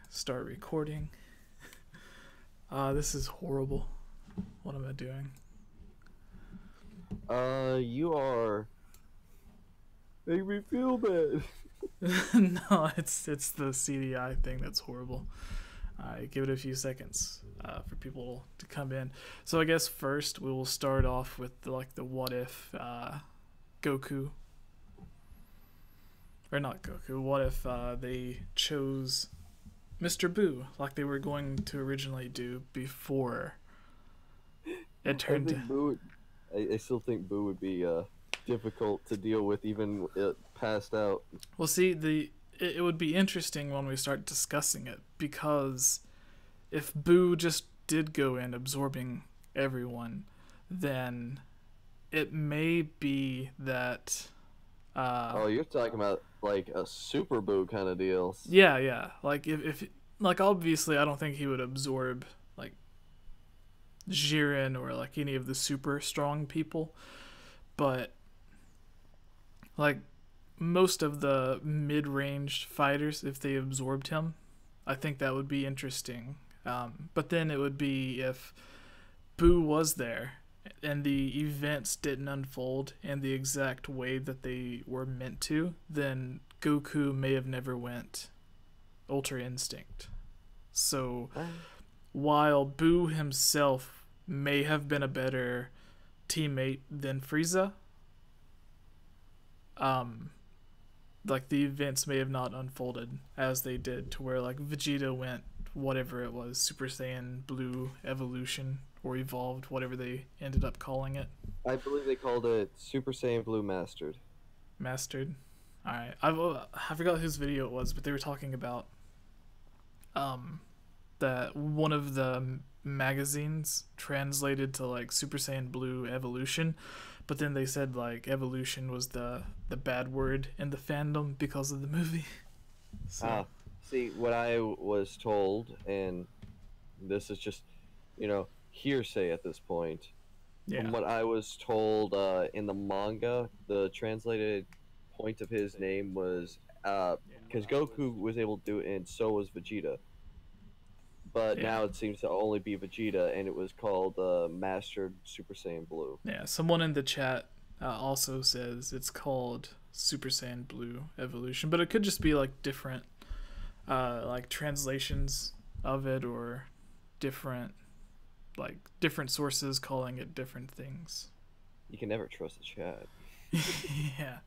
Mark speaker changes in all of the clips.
Speaker 1: Start recording. This is horrible. What am I doing?
Speaker 2: You are making me feel bad.
Speaker 1: No, it's the CDI thing that's horrible. Give it a few seconds for people to come in. So I guess first we will start off with the what if Goku, or not Goku. What if they chose Mr. Boo like they were going to originally do before it turned.
Speaker 2: I still think Boo would be difficult to deal with, even it passed out.
Speaker 1: Well, see, it would be interesting when we start discussing it, because if Boo just did go in absorbing everyone, then it may be that.
Speaker 2: Oh, you're talking about like a Super Boo kind of deal.
Speaker 1: Yeah. Like if like obviously I don't think he would absorb like Jiren or like any of the super strong people, but like most of the mid-range fighters, if they absorbed him, I think that would be interesting. But then it would be if Boo was there and the events didn't unfold in the exact way that they were meant to, then Goku may have never went Ultra Instinct. So while Boo himself may have been a better teammate than Frieza, like the events may have not unfolded as they did, to where like Vegeta went whatever it was, Super Saiyan Blue Evolution or Evolved, whatever they ended up calling it.
Speaker 2: I believe they called it Super Saiyan Blue Mastered.
Speaker 1: Mastered. All right, I forgot whose video it was, but they were talking about that one of the magazines translated to like Super Saiyan Blue Evolution, but then they said like evolution was the bad word in the fandom because of the movie. So.
Speaker 2: See, what I was told, and this is just, hearsay at this point.
Speaker 1: Yeah.
Speaker 2: From what I was told in the manga, the translated point of his name was because Goku was able to do it, and so was Vegeta. But now it seems to only be Vegeta, and it was called Mastered Super Saiyan Blue.
Speaker 1: Yeah, someone in the chat also says it's called Super Saiyan Blue Evolution, but it could just be like different like translations of it, or different sources calling it different things.
Speaker 2: You can never trust the chat.
Speaker 1: Yeah.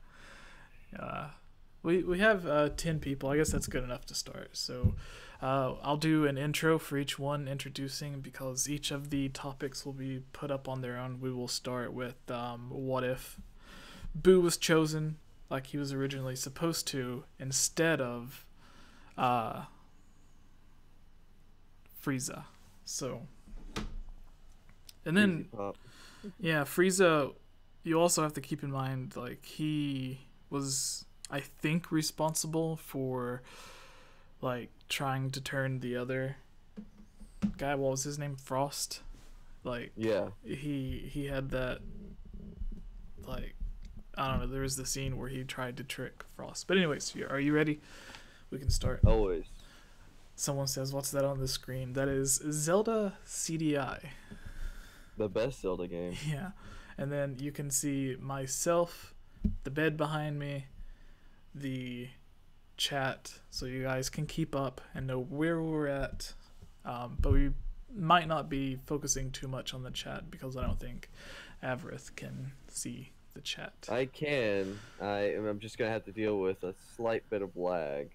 Speaker 1: We have 10 people. I guess that's good enough to start. So I'll do an intro for each one, introducing, because each of the topics will be put up on their own. We will start with what if Boo was chosen like he was originally supposed to, instead of Frieza. So, and then Frieza, you also have to keep in mind, like, he was, I think, responsible for like trying to turn the other guy, what was his name, Frost, like,
Speaker 2: yeah,
Speaker 1: he had that, like, I don't know, there was the scene where he tried to trick Frost. But anyways, are you ready? We can start.
Speaker 2: Always.
Speaker 1: Someone says, what's that on the screen? That is Zelda CDI.
Speaker 2: The best Zelda game.
Speaker 1: Yeah. And then you can see myself, the bed behind me, the chat, so you guys can keep up and know where we're at. But we might not be focusing too much on the chat, because I don't think Avarith can see the chat.
Speaker 2: I can. I'm just going to have to deal with a slight bit of lag.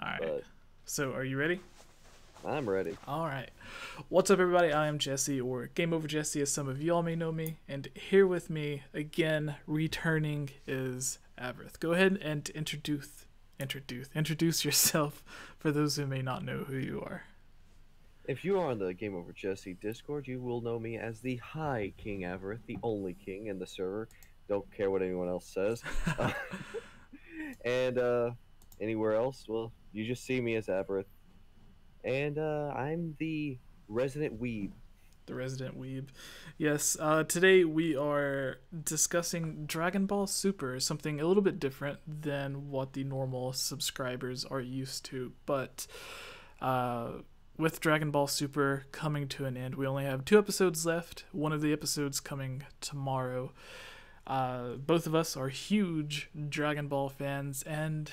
Speaker 1: Alright. But so, are you ready?
Speaker 2: I'm ready.
Speaker 1: Alright. What's up, everybody? I am Jesse, or Game Over Jesse, as some of y'all may know me. And here with me, again, returning, is Avarith. Go ahead and introduce yourself for those who may not know who you are.
Speaker 2: If you are on the Game Over Jesse Discord, you will know me as the High King Avarith, the only king in the server. Don't care what anyone else says. And anywhere else, well, you just see me as Avarith. And I'm the resident weeb.
Speaker 1: The resident weeb. Yes, today we are discussing Dragon Ball Super, something a little bit different than what the normal subscribers are used to. But With Dragon Ball Super coming to an end, we only have 2 episodes left. One of the episodes coming tomorrow. Both of us are huge Dragon Ball fans, and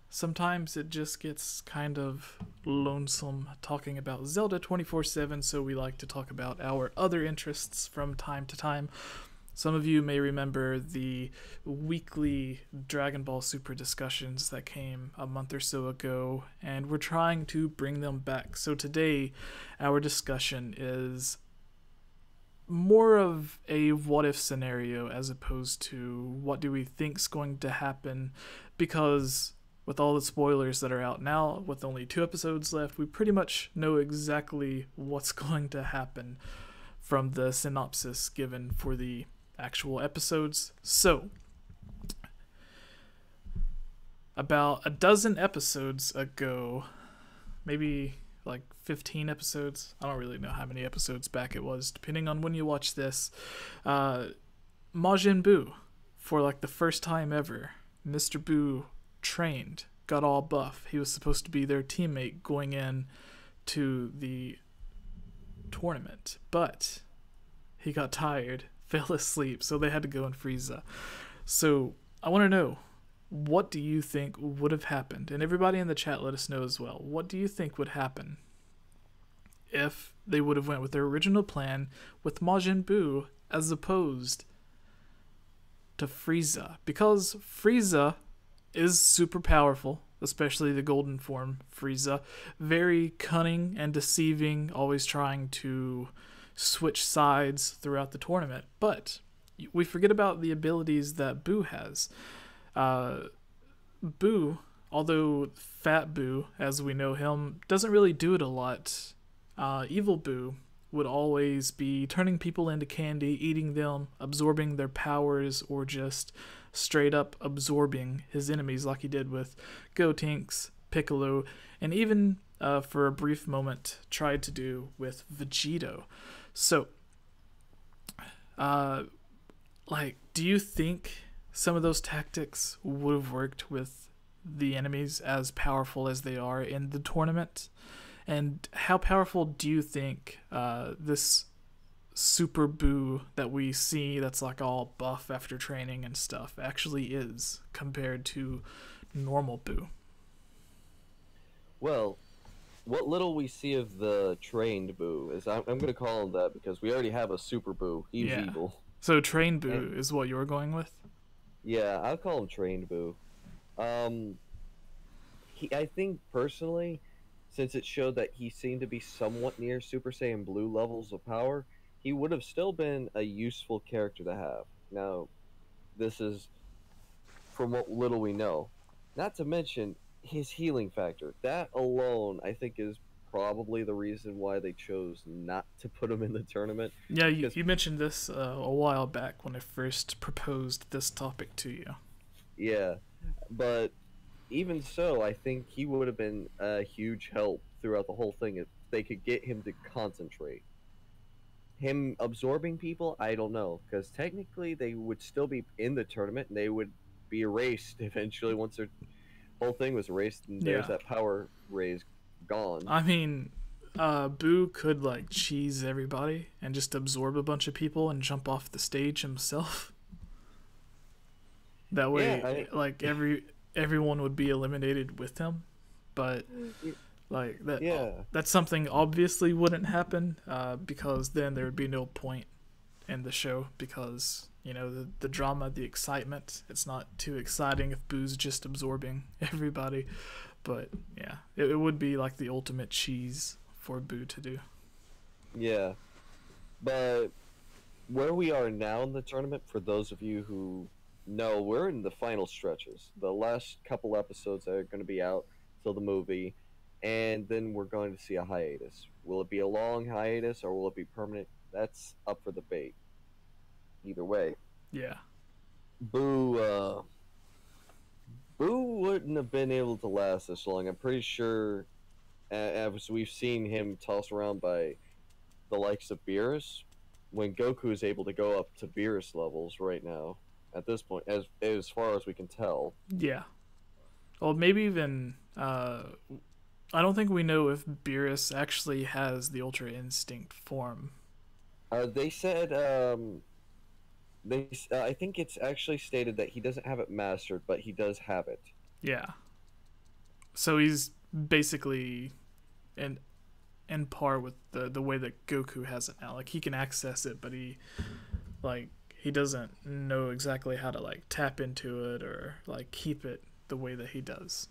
Speaker 1: sometimes it just gets kind of lonesome talking about Zelda 24/7, so we like to talk about our other interests from time to time. Some of you may remember the weekly Dragon Ball Super discussions that came a month or so ago, and we're trying to bring them back. So today, our discussion is more of a what-if scenario as opposed to what do we think's going to happen, because with all the spoilers that are out now, with only 2 episodes left, we pretty much know exactly what's going to happen from the synopsis given for the actual episodes. So, about a dozen episodes ago, maybe like 15 episodes, I don't really know how many episodes back it was, depending on when you watch this, Majin Buu, for like the first time ever, Mr. Buu trained, got all buff. He was supposed to be their teammate going in to the tournament, but he got tired, fell asleep, so they had to go and Frieza. So I want to know, what do you think would have happened? And everybody in the chat, let us know as well. What do you think would happen if they would have went with their original plan with Majin Buu as opposed to Frieza? Because Frieza is super powerful, especially the golden form Frieza. Very cunning and deceiving, always trying to switch sides throughout the tournament. But we forget about the abilities that Buu has. Buu, although Fat Buu, as we know him, doesn't really do it a lot. Evil Buu would always be turning people into candy, eating them, absorbing their powers, or just straight up absorbing his enemies like he did with Gotenks, Piccolo, and even for a brief moment tried to do with Vegito. So, do you think some of those tactics would have worked with the enemies as powerful as they are in the tournament? And how powerful do you think this Super Buu that we see that's like all buff after training and stuff actually is compared to normal Buu?
Speaker 2: Well, what little we see of the trained Buu is, I'm going to call him that because we already have a Super Buu. He's evil.
Speaker 1: So trained Buu is what you're going with?
Speaker 2: Yeah, I'll call him trained Buu. I think personally, since it showed that he seemed to be somewhat near Super Saiyan Blue levels of power, he would have still been a useful character to have. Now, this is from what little we know. Not to mention his healing factor. That alone, I think, is probably the reason why they chose not to put him in the tournament.
Speaker 1: Yeah, you mentioned this a while back when I first proposed this topic to you.
Speaker 2: Yeah, but even so, I think he would have been a huge help throughout the whole thing if they could get him to concentrate. Him absorbing people, I don't know, because technically they would still be in the tournament and they would be erased eventually once their whole thing was erased and there's that power raise gone.
Speaker 1: I mean, Buu could like cheese everybody and just absorb a bunch of people and jump off the stage himself. That way, everyone would be eliminated with him. But like that, that's something obviously wouldn't happen because then there would be no point in the show because the drama, the excitement. It's not too exciting if Boo's just absorbing everybody. But yeah, it would be like the ultimate cheese for Boo to do.
Speaker 2: Yeah, but where we are now in the tournament, for those of you who know, we're in the final stretches. The last couple episodes are going to be out till the movie, and then we're going to see a hiatus. Will it be a long hiatus or will it be permanent? That's up for debate. Either way.
Speaker 1: Yeah.
Speaker 2: Boo wouldn't have been able to last this long. I'm pretty sure, as we've seen him tossed around by the likes of Beerus, when Goku is able to go up to Beerus levels right now, at this point, as far as we can tell.
Speaker 1: Yeah. Well, maybe even, I don't think we know if Beerus actually has the Ultra Instinct form.
Speaker 2: They said I think it's actually stated that he doesn't have it mastered, but he does have it.
Speaker 1: Yeah. So he's basically in par with the way that Goku has it now. Like he can access it, but he doesn't know exactly how to like tap into it or like keep it the way that he does.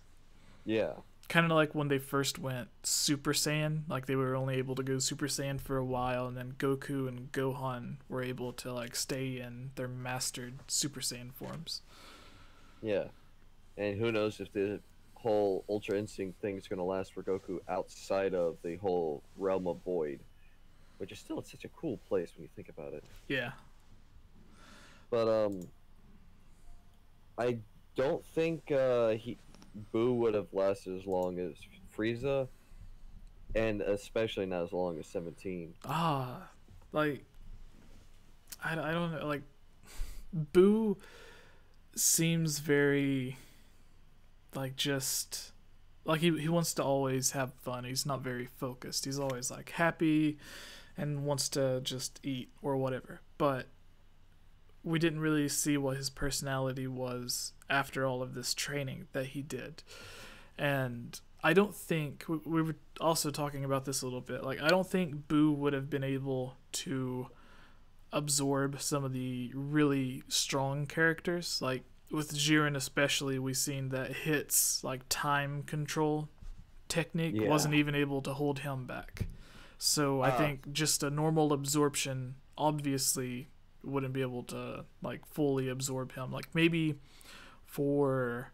Speaker 2: Yeah.
Speaker 1: Kind of like when they first went Super Saiyan, like they were only able to go Super Saiyan for a while, and then Goku and Gohan were able to like stay in their mastered Super Saiyan forms.
Speaker 2: Yeah. And who knows if the whole Ultra Instinct thing is going to last for Goku outside of the whole realm of Void, which is still such a cool place when you think about it.
Speaker 1: Yeah.
Speaker 2: But I don't think Boo would have lasted as long as Frieza, and especially not as long as 17.
Speaker 1: Like I don't know. Like Boo seems very like just like he wants to always have fun. He's not very focused. He's always like happy and wants to just eat or whatever. But we didn't really see what his personality was after all of this training that he did. And I don't think we were also talking about this a little bit. Like I don't think Boo would have been able to absorb some of the really strong characters. Like with Jiren especially, we've seen that Hit's like time control technique wasn't even able to hold him back. So I think just a normal absorption obviously wouldn't be able to like fully absorb him. Like maybe for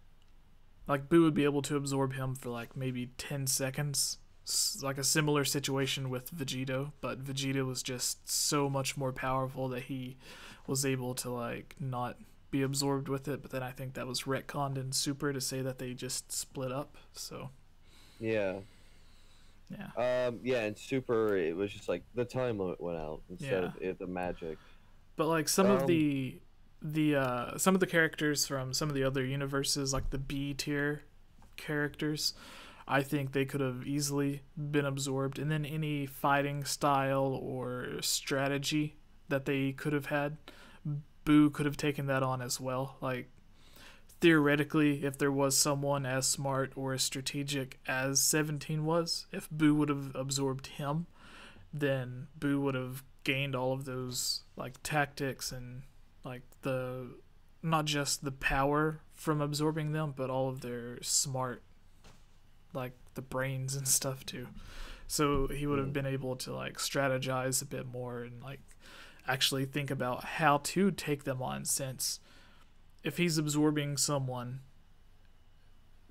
Speaker 1: like Boo would be able to absorb him for like maybe 10 seconds. Like a similar situation with Vegito, but Vegeta was just so much more powerful that he was able to like not be absorbed with it. But then I think that was retconned in Super to say that they just split up. So
Speaker 2: yeah, in Super it was just like the time limit went out instead of the magic.
Speaker 1: But like some of the some of the characters from some of the other universes, like the B tier characters, I think they could have easily been absorbed. And then any fighting style or strategy that they could have had, Boo could have taken that on as well. Like, theoretically, if there was someone as smart or as strategic as 17 was, if Boo would have absorbed him, then Boo would have gained all of those, like, tactics and, like, not just the power from absorbing them, but all of their smart, like the brains and stuff too. So he would have been able to like strategize a bit more and like actually think about how to take them on, since if he's absorbing someone,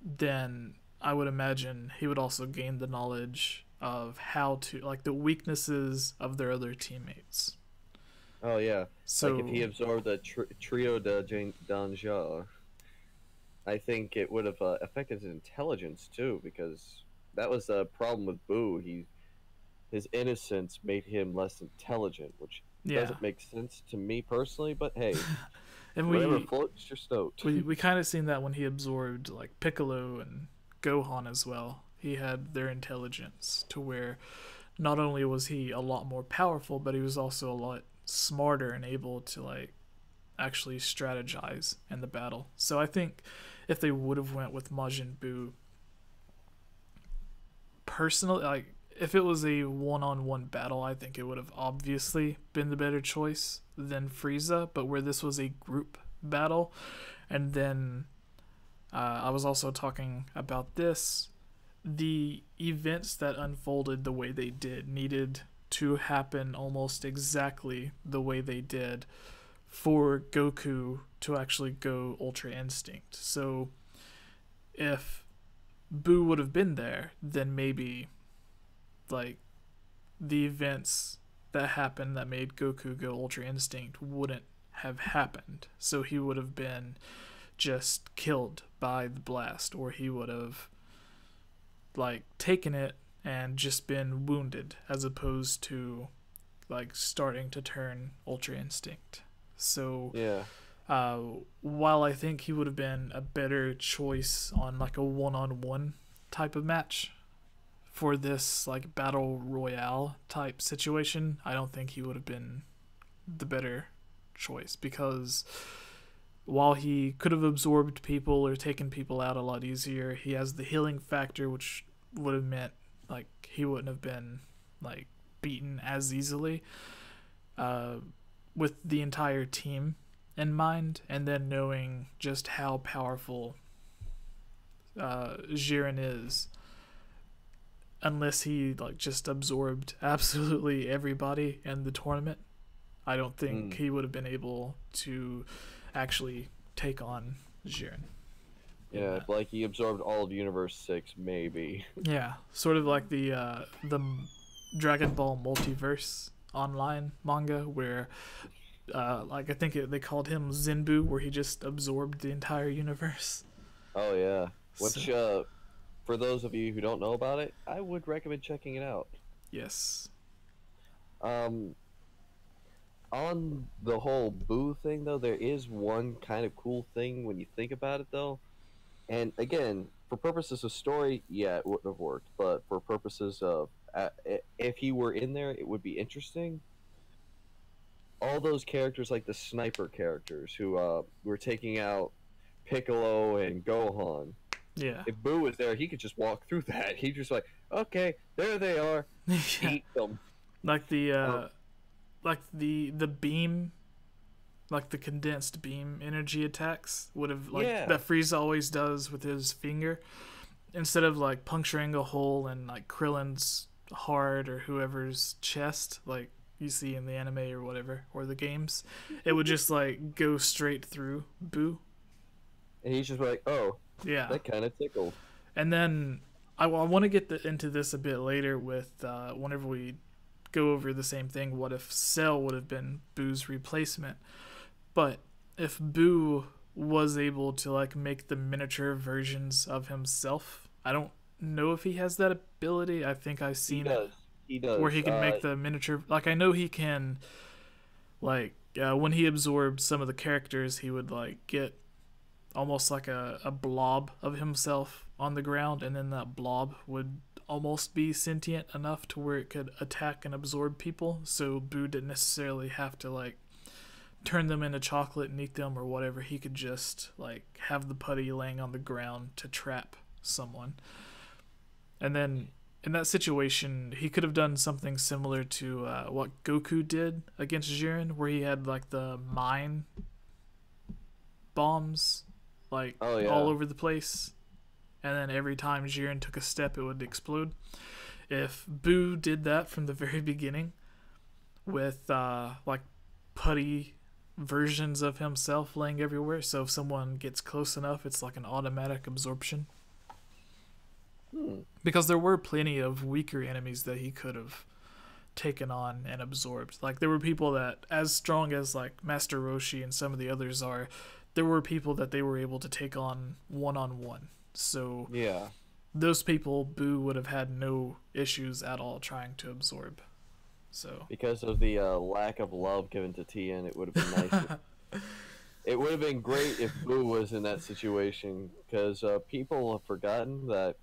Speaker 1: then I would imagine he would also gain the knowledge of how to like the weaknesses of their other teammates.
Speaker 2: Oh yeah.
Speaker 1: So
Speaker 2: like if he absorbed the trio de danger, I think it would have affected his intelligence too, because that was the problem with Boo. His innocence made him less intelligent, which doesn't make sense to me personally. But hey,
Speaker 1: and
Speaker 2: whatever floats your boat.
Speaker 1: We kind of seen that when he absorbed like Piccolo and Gohan as well. He had their intelligence to where not only was he a lot more powerful, but he was also a lot smarter and able to like actually strategize in the battle. So I think if they would have went with Majin Buu, personally, like if it was a one-on-one battle, I think it would have obviously been the better choice than Frieza. But where this was a group battle, and then I was also talking about this, the events that unfolded the way they did needed to happen almost exactly the way they did for Goku to actually go Ultra Instinct. So if Boo would have been there, then maybe like the events that happened that made Goku go Ultra Instinct wouldn't have happened. So he would have been just killed by the blast, or he would have like taken it and just been wounded, as opposed to like starting to turn Ultra Instinct. So while I think he would have been a better choice on like a one-on-one type of match, for this like battle royale type situation, I don't think he would have been the better choice, because while he could have absorbed people or taken people out a lot easier, he has the healing factor, which would have meant like he wouldn't have been like beaten as easily with the entire team in mind, and then knowing just how powerful Jiren is, unless he like just absorbed absolutely everybody in the tournament, I don't think he would have been able to actually take on Jiren.
Speaker 2: Yeah, like he absorbed all of Universe 6, maybe.
Speaker 1: Yeah, sort of like the Dragon Ball Multiverse online manga, where like I think they called him Zenbu, where he just absorbed the entire universe.
Speaker 2: Oh yeah, which for those of you who don't know about it, I would recommend checking it out.
Speaker 1: Yes.
Speaker 2: On the whole Boo thing though, there is one kind of cool thing when you think about it though. And again, for purposes of story, yeah, it wouldn't have worked. But for purposes of if he were in there, it would be interesting. All those characters, like the sniper characters who were taking out Piccolo and Gohan.
Speaker 1: Yeah.
Speaker 2: If Boo was there, he could just walk through that. He'd just like, okay, there they are. Eat them.
Speaker 1: Like the beam, like the condensed beam energy attacks would have that Frieza always does with his finger, instead of like puncturing a hole in like Krillin's heart or whoever's chest, like you see in the anime or whatever, or the games, it would just like go straight through Boo.
Speaker 2: And he's just like, oh,
Speaker 1: yeah,
Speaker 2: that kind of tickled.
Speaker 1: And then I want to get into this a bit later with whenever we go over the same thing. What if Cell would have been Boo's replacement? But if Boo was able to like make the miniature versions of himself, I don't know if he has that ability. I think I've seen it.
Speaker 2: He does.
Speaker 1: Where he can make the miniature. Like I know he can. Like when he absorbed some of the characters, he would like get almost like a blob of himself on the ground, and then that blob would almost be sentient enough to where it could attack and absorb people. So Boo didn't necessarily have to like turn them into chocolate and eat them or whatever. He could just like have the putty laying on the ground to trap someone. And then in that situation, he could have done something similar to what Goku did against Jiren, where he had like the mine bombs like all over the place, and then every time Jiren took a step, it would explode. If Boo did that from the very beginning with like putty versions of himself laying everywhere, so if someone gets close enough, it's like an automatic absorption. Because there were plenty of weaker enemies that he could have taken on and absorbed. Like there were people that, as strong as like Master Roshi and some of the others are, there were people that they were able to take on one-on-one. So
Speaker 2: yeah,
Speaker 1: those people Boo would have had no issues at all trying to absorb. So
Speaker 2: because of the lack of love given to Tien, it would have been nice. It would have been great if Boo was in that situation, because people have forgotten that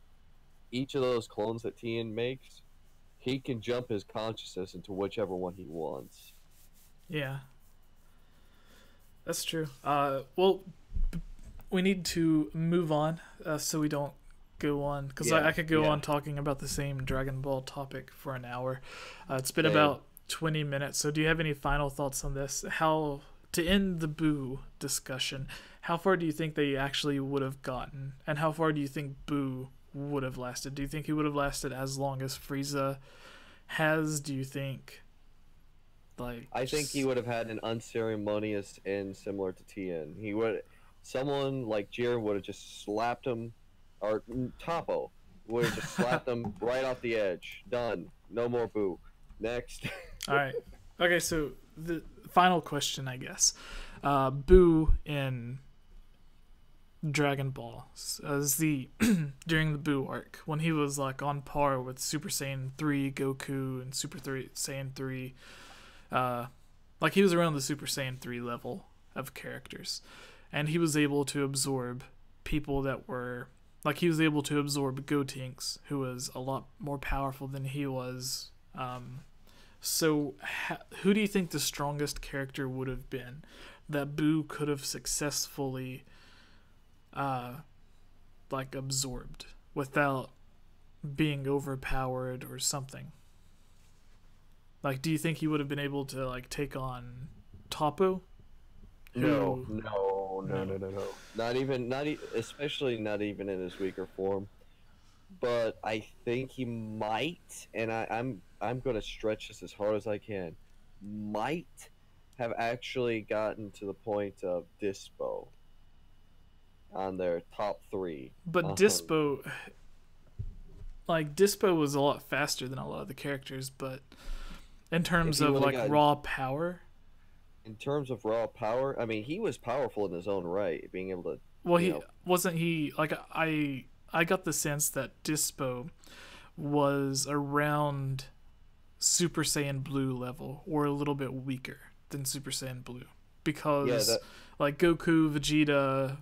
Speaker 2: each of those clones that Tien makes, he can jump his consciousness into whichever one he wants.
Speaker 1: Yeah. That's true. Well, we need to move on so we don't go on, because I could go on talking about the same Dragon Ball topic for an hour. It's been about 20 minutes, so do you have any final thoughts on this? How to end the Boo discussion, how far do you think they actually would have gotten, and how far do you think Boo would have lasted? Do you think he would have lasted as long as Frieza has? Do you think
Speaker 2: I think he would have had an unceremonious end similar to Tien. Someone like Jiren would have just slapped him, or Toppo would have just slapped him right off the edge. Done. No more Boo. Next.
Speaker 1: All right. Okay, so the final question, I guess. Boo in Dragon Ball during the Boo arc, when he was like on par with Super Saiyan 3 Goku and Super Saiyan 3, like he was around the Super Saiyan 3 level of characters, and he was able to absorb people that were like he was able to absorb Gotenks, who was a lot more powerful than he was. So who do you think the strongest character would have been that Boo could have successfully like absorbed without being overpowered or something? Like, do you think he would have been able to like take on Toppo?
Speaker 2: No. Not even, especially not even in his weaker form. But I think he might, and I'm gonna stretch this as hard as I can. Might have actually gotten to the point of Dispo on their top 3.
Speaker 1: But Dispo, like Dispo was a lot faster than a lot of the characters, but in terms of like raw power.
Speaker 2: In terms of raw power, I mean, he was powerful in his own right, being able to.
Speaker 1: Well, wasn't he like I got the sense that Dispo was around Super Saiyan Blue level, or a little bit weaker than Super Saiyan Blue, because like Goku, Vegeta,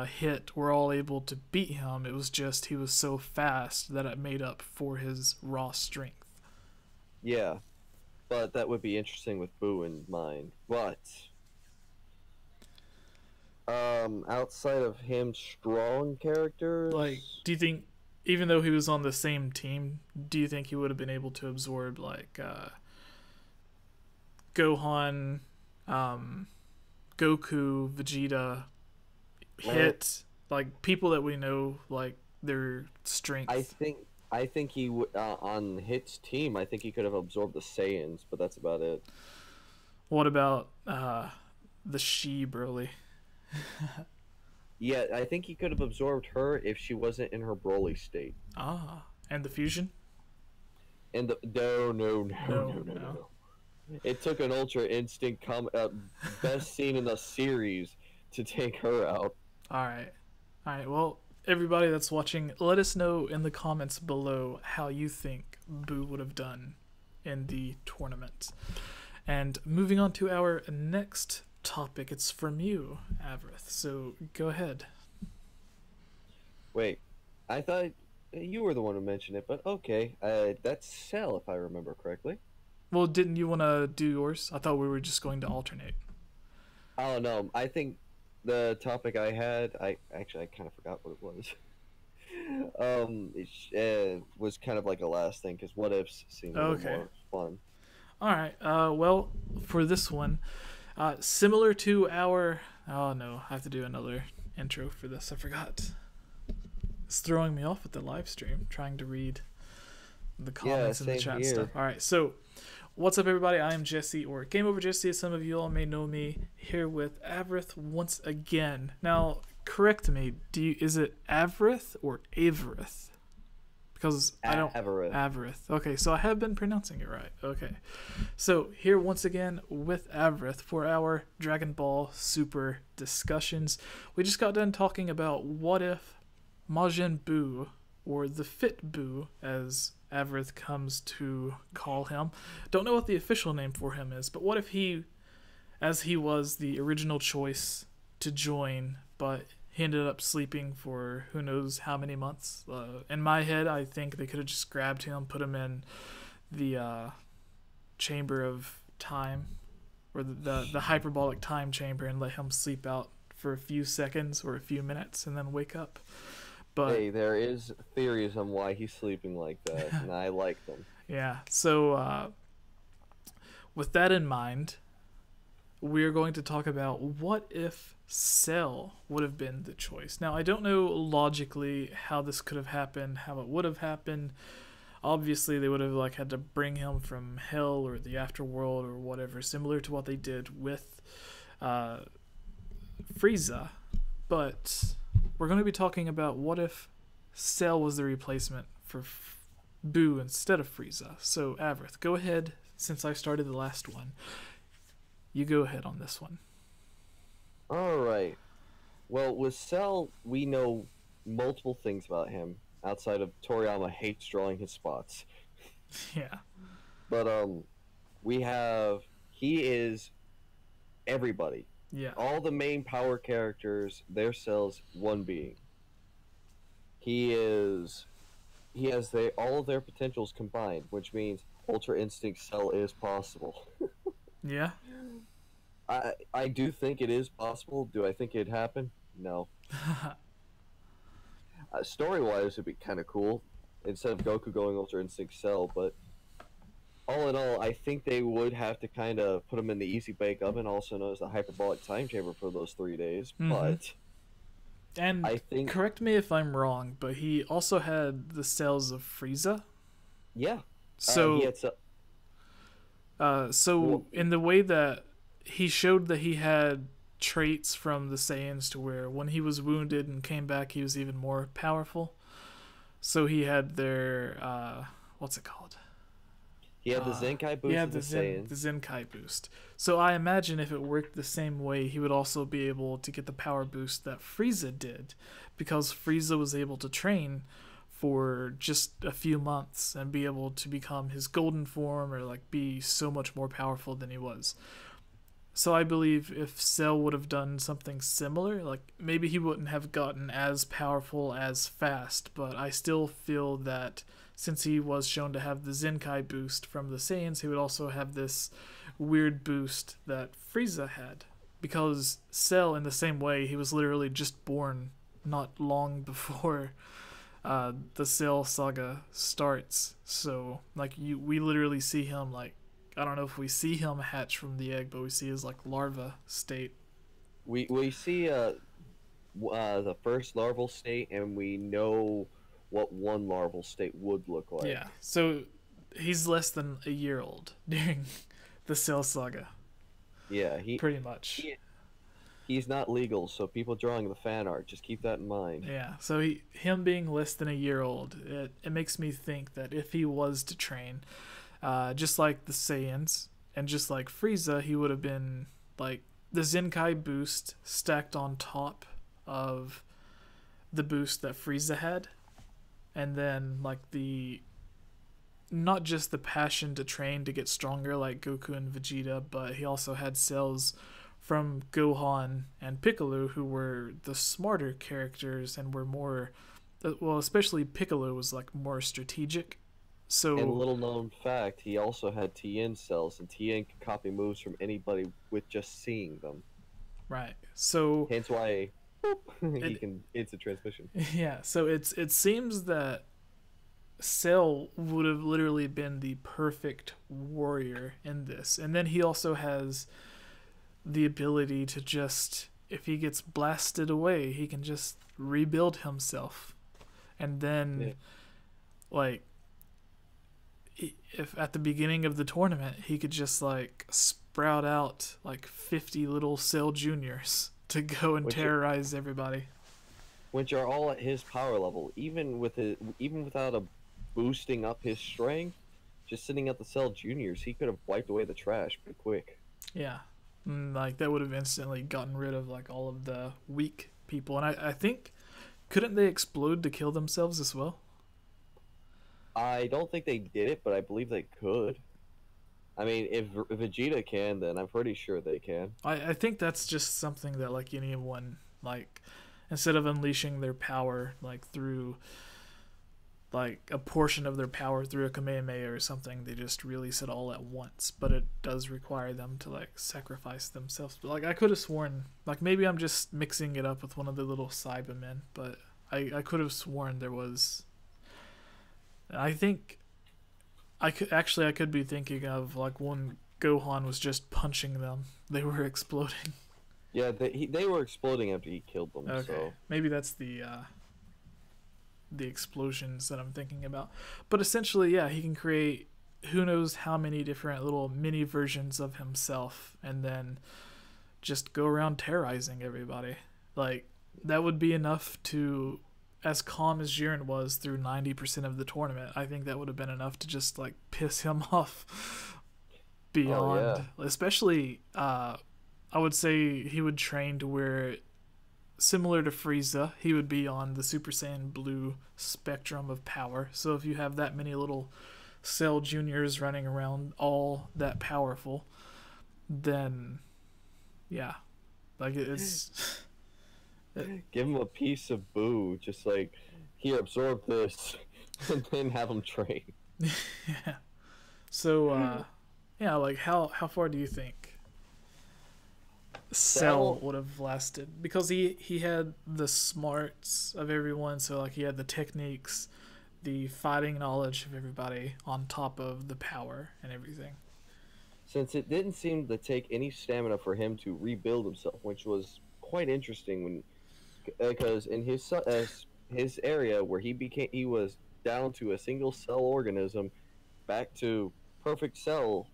Speaker 1: Hit were all able to beat him. It was just he was so fast that it made up for his raw strength.
Speaker 2: Yeah, but that would be interesting with Boo in mind. But outside of him, strong characters.
Speaker 1: Like, do you think, even though he was on the same team, do you think he would have been able to absorb like Gohan, Goku, Vegeta, Hit, like people that we know, like their strength?
Speaker 2: I think he would on Hit's team. I think he could have absorbed the Saiyans, but that's about it.
Speaker 1: What about the She Broly?
Speaker 2: Yeah, I think he could have absorbed her if she wasn't in her Broly state.
Speaker 1: Ah, and the fusion?
Speaker 2: And the no. It took an Ultra Instinct best scene in the series to take her out.
Speaker 1: All right. Well, everybody that's watching, let us know in the comments below how you think Boo would have done in the tournament. And moving on to our next topic, it's from you, Avarith. So go ahead.
Speaker 2: Wait, I thought you were the one who mentioned it, but okay. That's Cell, if I remember correctly.
Speaker 1: Well, didn't you want to do yours? I thought we were just going to alternate.
Speaker 2: Oh no, I think the topic I had, I kind of forgot what it was. It was kind of like a last thing, because what ifs seemed a little more fun.
Speaker 1: All right. Well, for this one, similar to our... Oh, no. I have to do another intro for this. I forgot. It's throwing me off with the live stream, trying to read the comments in the chat stuff. All right. So, what's up, everybody? I am Jesse, or Game Over Jesse, as some of you all may know me, here with Avarith once again. Now, correct me. Is it Avarith or Avarith? Because I don't... Avarith. Okay, so I have been pronouncing it right. Okay. So, here once again with Avarith for our Dragon Ball Super discussions. We just got done talking about what if Majin Buu, or the Fit Buu, as Avarith comes to call him. Don't know what the official name for him is, but what if he, as he was the original choice to join, but he ended up sleeping for who knows how many months. In my head, I think they could have just grabbed him, put him in the chamber of time, or the hyperbolic time chamber, and let him sleep out for a few seconds or a few minutes and then wake up. But
Speaker 2: hey, there is theories on why he's sleeping like that, and I like them.
Speaker 1: Yeah, so with that in mind, we're going to talk about what if Cell would have been the choice. Now, I don't know logically how this could have happened, how it would have happened. Obviously, they would have had to bring him from hell or the afterworld or whatever, similar to what they did with Frieza. But we're going to be talking about what if Cell was the replacement for Boo instead of Frieza. So, Avarith, go ahead, since I started the last one. You go ahead on this one.
Speaker 2: Alright. Well, with Cell, we know multiple things about him, outside of Toriyama hates drawing his spots.
Speaker 1: Yeah.
Speaker 2: But, he is everybody.
Speaker 1: Yeah.
Speaker 2: All the main power characters, their Cell's one being. he is he has all of their potentials combined, which means Ultra Instinct Cell is possible.
Speaker 1: Yeah.
Speaker 2: I do think it is possible. Do I think it'd happen? No. Story-wise, it'd be kind of cool instead of Goku going Ultra Instinct Cell, but all in all, I think they would have to kind of put him in the easy bake oven, also known as the hyperbolic time chamber, for those 3 days. But
Speaker 1: and
Speaker 2: I think,
Speaker 1: correct me if I'm wrong, but he also had the cells of Frieza.
Speaker 2: yeah.
Speaker 1: So,
Speaker 2: he had
Speaker 1: so in the way that he showed that he had traits from the Saiyans to where when he was wounded and came back, he was even more powerful. So he had their what's it called?
Speaker 2: He had the Zenkai boost of the Saiyans.
Speaker 1: The Zenkai boost. So I imagine if it worked the same way, he would also be able to get the power boost that Frieza did, because Frieza was able to train for just a few months and be able to become his golden form, or like be so much more powerful than he was. So I believe if Cell would have done something similar, like maybe he wouldn't have gotten as powerful as fast, but I still feel that since he was shown to have the Zenkai boost from the Saiyans, he would also have this weird boost that Frieza had. Because Cell, in the same way, he was literally just born not long before the Cell saga starts. So, like, we literally see him, like, I don't know if we see him hatch from the egg, but we see his, like, larva state.
Speaker 2: We see the first larval state, and we know what one larval state would look like.
Speaker 1: Yeah, so he's less than a year old during the Cell saga.
Speaker 2: Yeah,
Speaker 1: pretty much.
Speaker 2: He's not legal, so people drawing the fan art, just keep that in mind.
Speaker 1: Yeah, so him being less than a year old, it makes me think that if he was to train, just like the Saiyans and just like Frieza, he would have been like the Zenkai boost stacked on top of the boost that Frieza had. And then, like, not just the passion to train to get stronger like Goku and Vegeta, but he also had cells from Gohan and Piccolo, who were the smarter characters and were more, well, especially Piccolo was, like, more strategic. So,
Speaker 2: and little known fact, he also had Tien cells, and Tien can copy moves from anybody with just seeing them.
Speaker 1: Right. So
Speaker 2: hence why he can instant transmission.
Speaker 1: Yeah, so it seems that Cell would have literally been the perfect warrior in this. And then he also has the ability to just, if he gets blasted away, he can just rebuild himself. And then, like, if at the beginning of the tournament, he could just, like, sprout out, like, 50 little Cell Juniors to go and terrorize everybody.
Speaker 2: Which are all at his power level. Even without a boosting up his strength, just sitting at the Cell Juniors, he could have wiped away the trash pretty quick.
Speaker 1: Yeah. Like, that would have instantly gotten rid of, like, all of the weak people. And I think, couldn't they explode to kill themselves as well?
Speaker 2: I don't think they did it, but I believe they could. I mean, if Vegeta can, then I'm pretty sure they can.
Speaker 1: I think that's just something that, like, anyone, like, instead of unleashing their power, like, through, like, a portion of their power through a Kamehameha or something, they just release it all at once. But it does require them to, like, sacrifice themselves. But, like, I could have sworn, like, maybe I'm just mixing it up with one of the little Cybermen, but I could have sworn there was, I think, I could be thinking of, like, when Gohan was just punching them, they were exploding.
Speaker 2: Yeah, they were exploding after he killed them.
Speaker 1: Okay,
Speaker 2: so
Speaker 1: maybe that's the explosions that I'm thinking about. But essentially, yeah, he can create who knows how many different little mini versions of himself, and then just go around terrorizing everybody. Like, that would be enough to, as calm as Jiren was through 90% of the tournament, I think that would have been enough to just, like, piss him off beyond. Especially, I would say he would train to where, similar to Frieza, he would be on the Super Saiyan Blue spectrum of power. So if you have that many little Cell Juniors running around all that powerful, then, yeah, like, it's...
Speaker 2: Give him a piece of Boo, just like here, absorb this, and then have him train.
Speaker 1: Yeah. So, yeah, like how far do you think Cell
Speaker 2: Cell,
Speaker 1: would have lasted? Because he had the smarts of everyone, so like he had the techniques, the fighting knowledge of everybody on top of the power and everything.
Speaker 2: since it didn't seem to take any stamina for him to rebuild himself, which was quite interesting when because in his area where he was down to a single cell organism back to perfect cell,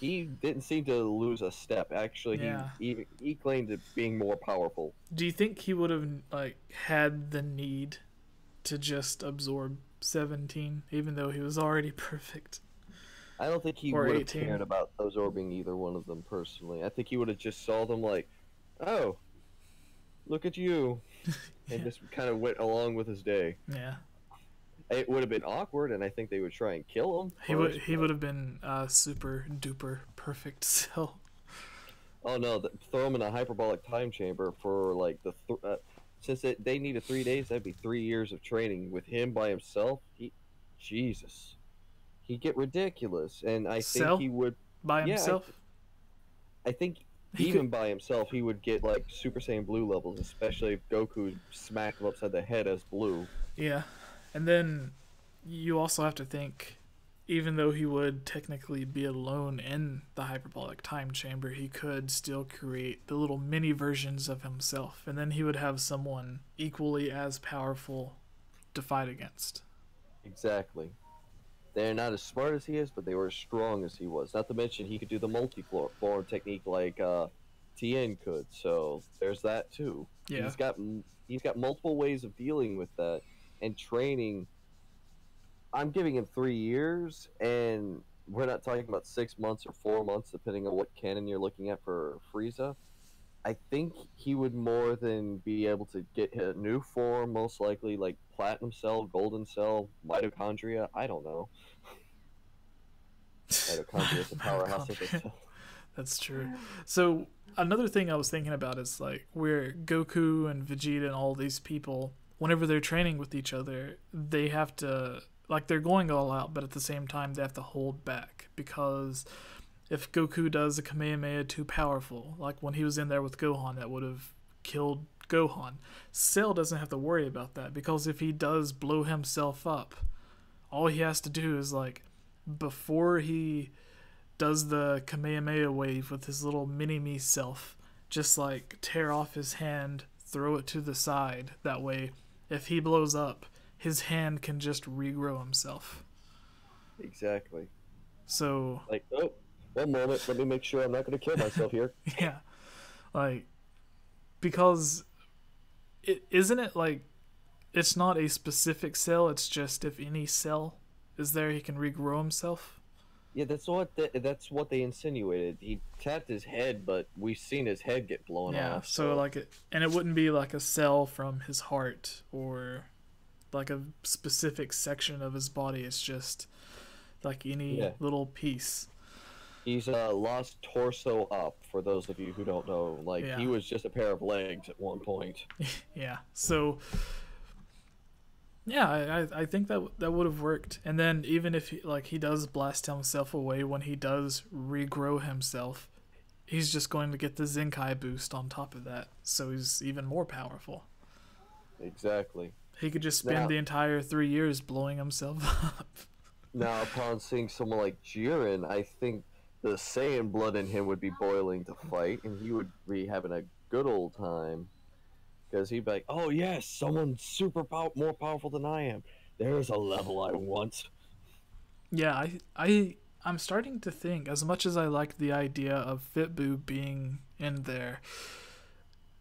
Speaker 2: he didn't seem to lose a step. Actually,
Speaker 1: Yeah.
Speaker 2: he claimed it being more powerful.
Speaker 1: Do you think he would have like had the need to just absorb 17 even though he was already perfect?
Speaker 2: I don't think he
Speaker 1: Or
Speaker 2: would have
Speaker 1: 18?
Speaker 2: cared about absorbing either one of them personally. I think he would have just saw them like, oh, look at you, and
Speaker 1: Yeah.
Speaker 2: just kind of went along with his day.
Speaker 1: Yeah.
Speaker 2: It would have been awkward, and I think they would try and kill him first.
Speaker 1: He would have been super duper perfect Cell.
Speaker 2: Oh no, throw him in a hyperbolic time chamber for like since they needed 3 days, that'd be 3 years of training with him by himself. Jesus, he'd get ridiculous, and I think
Speaker 1: Cell
Speaker 2: he would.
Speaker 1: by
Speaker 2: Yeah,
Speaker 1: himself?
Speaker 2: I think
Speaker 1: He could
Speaker 2: even by himself, he would get like Super Saiyan Blue levels, especially if Goku smacked him upside the head as Blue.
Speaker 1: yeah. And then you also have to think even though he would technically be alone in the hyperbolic time chamber, he could still create the little mini versions of himself, and then he would have someone equally as powerful to fight against.
Speaker 2: Exactly. They're not as smart as he is, but they were as strong as he was. Not to mention, he could do the multi-form technique like Tien could. So there's that too.
Speaker 1: Yeah.
Speaker 2: He's got multiple ways of dealing with that and training. I'm giving him 3 years, and we're not talking about 6 months or 4 months, depending on what canon you're looking at for Frieza. I think he would more than be able to get a new form, most likely like Platinum Cell, Golden Cell, Mitochondria. I don't know. Mitochondria is the powerhouse of the
Speaker 1: Mitochondria.
Speaker 2: cell.
Speaker 1: That's true. So another thing I was thinking about is like where Goku and Vegeta and all these people, whenever they're training with each other, they have to like they're going all out, but at the same time they have to hold back because if Goku does a Kamehameha too powerful, like when he was in there with Gohan, that would have killed Gohan. Cell doesn't have to worry about that because if he does blow himself up, all he has to do is like before he does the Kamehameha wave with his little mini me self, just like tear off his hand, throw it to the side. That way, if he blows up, his hand can just regrow himself.
Speaker 2: Exactly.
Speaker 1: So,
Speaker 2: Like, oh, one moment. Let me make sure I'm not going to kill myself here.
Speaker 1: yeah, like, because it isn't it like it's not a specific cell, it's just if any cell is there, he can regrow himself.
Speaker 2: Yeah, that's what they insinuated. He tapped his head, but we've seen his head get blown
Speaker 1: Yeah,
Speaker 2: off.
Speaker 1: so like and it wouldn't be like a cell from his heart or like a specific section of his body. It's just like any little piece.
Speaker 2: He's lost torso up, for those of you who don't know. Like,
Speaker 1: Yeah.
Speaker 2: he was just a pair of legs at one point.
Speaker 1: Yeah. So yeah, I think that would have worked. And then even if he does blast himself away when he does regrow himself, he's just going to get the Zenkai boost on top of that. So he's even more powerful.
Speaker 2: Exactly.
Speaker 1: He could just spend the entire 3 years blowing himself up.
Speaker 2: Now, upon seeing someone like Jiren, I think the Saiyan blood in him would be boiling to fight, and he would be having a good old time. Because he'd be like, oh yes, someone more powerful than I am. There's a level I want.
Speaker 1: Yeah, I'm starting to think, as much as I like the idea of Fitboo being in there,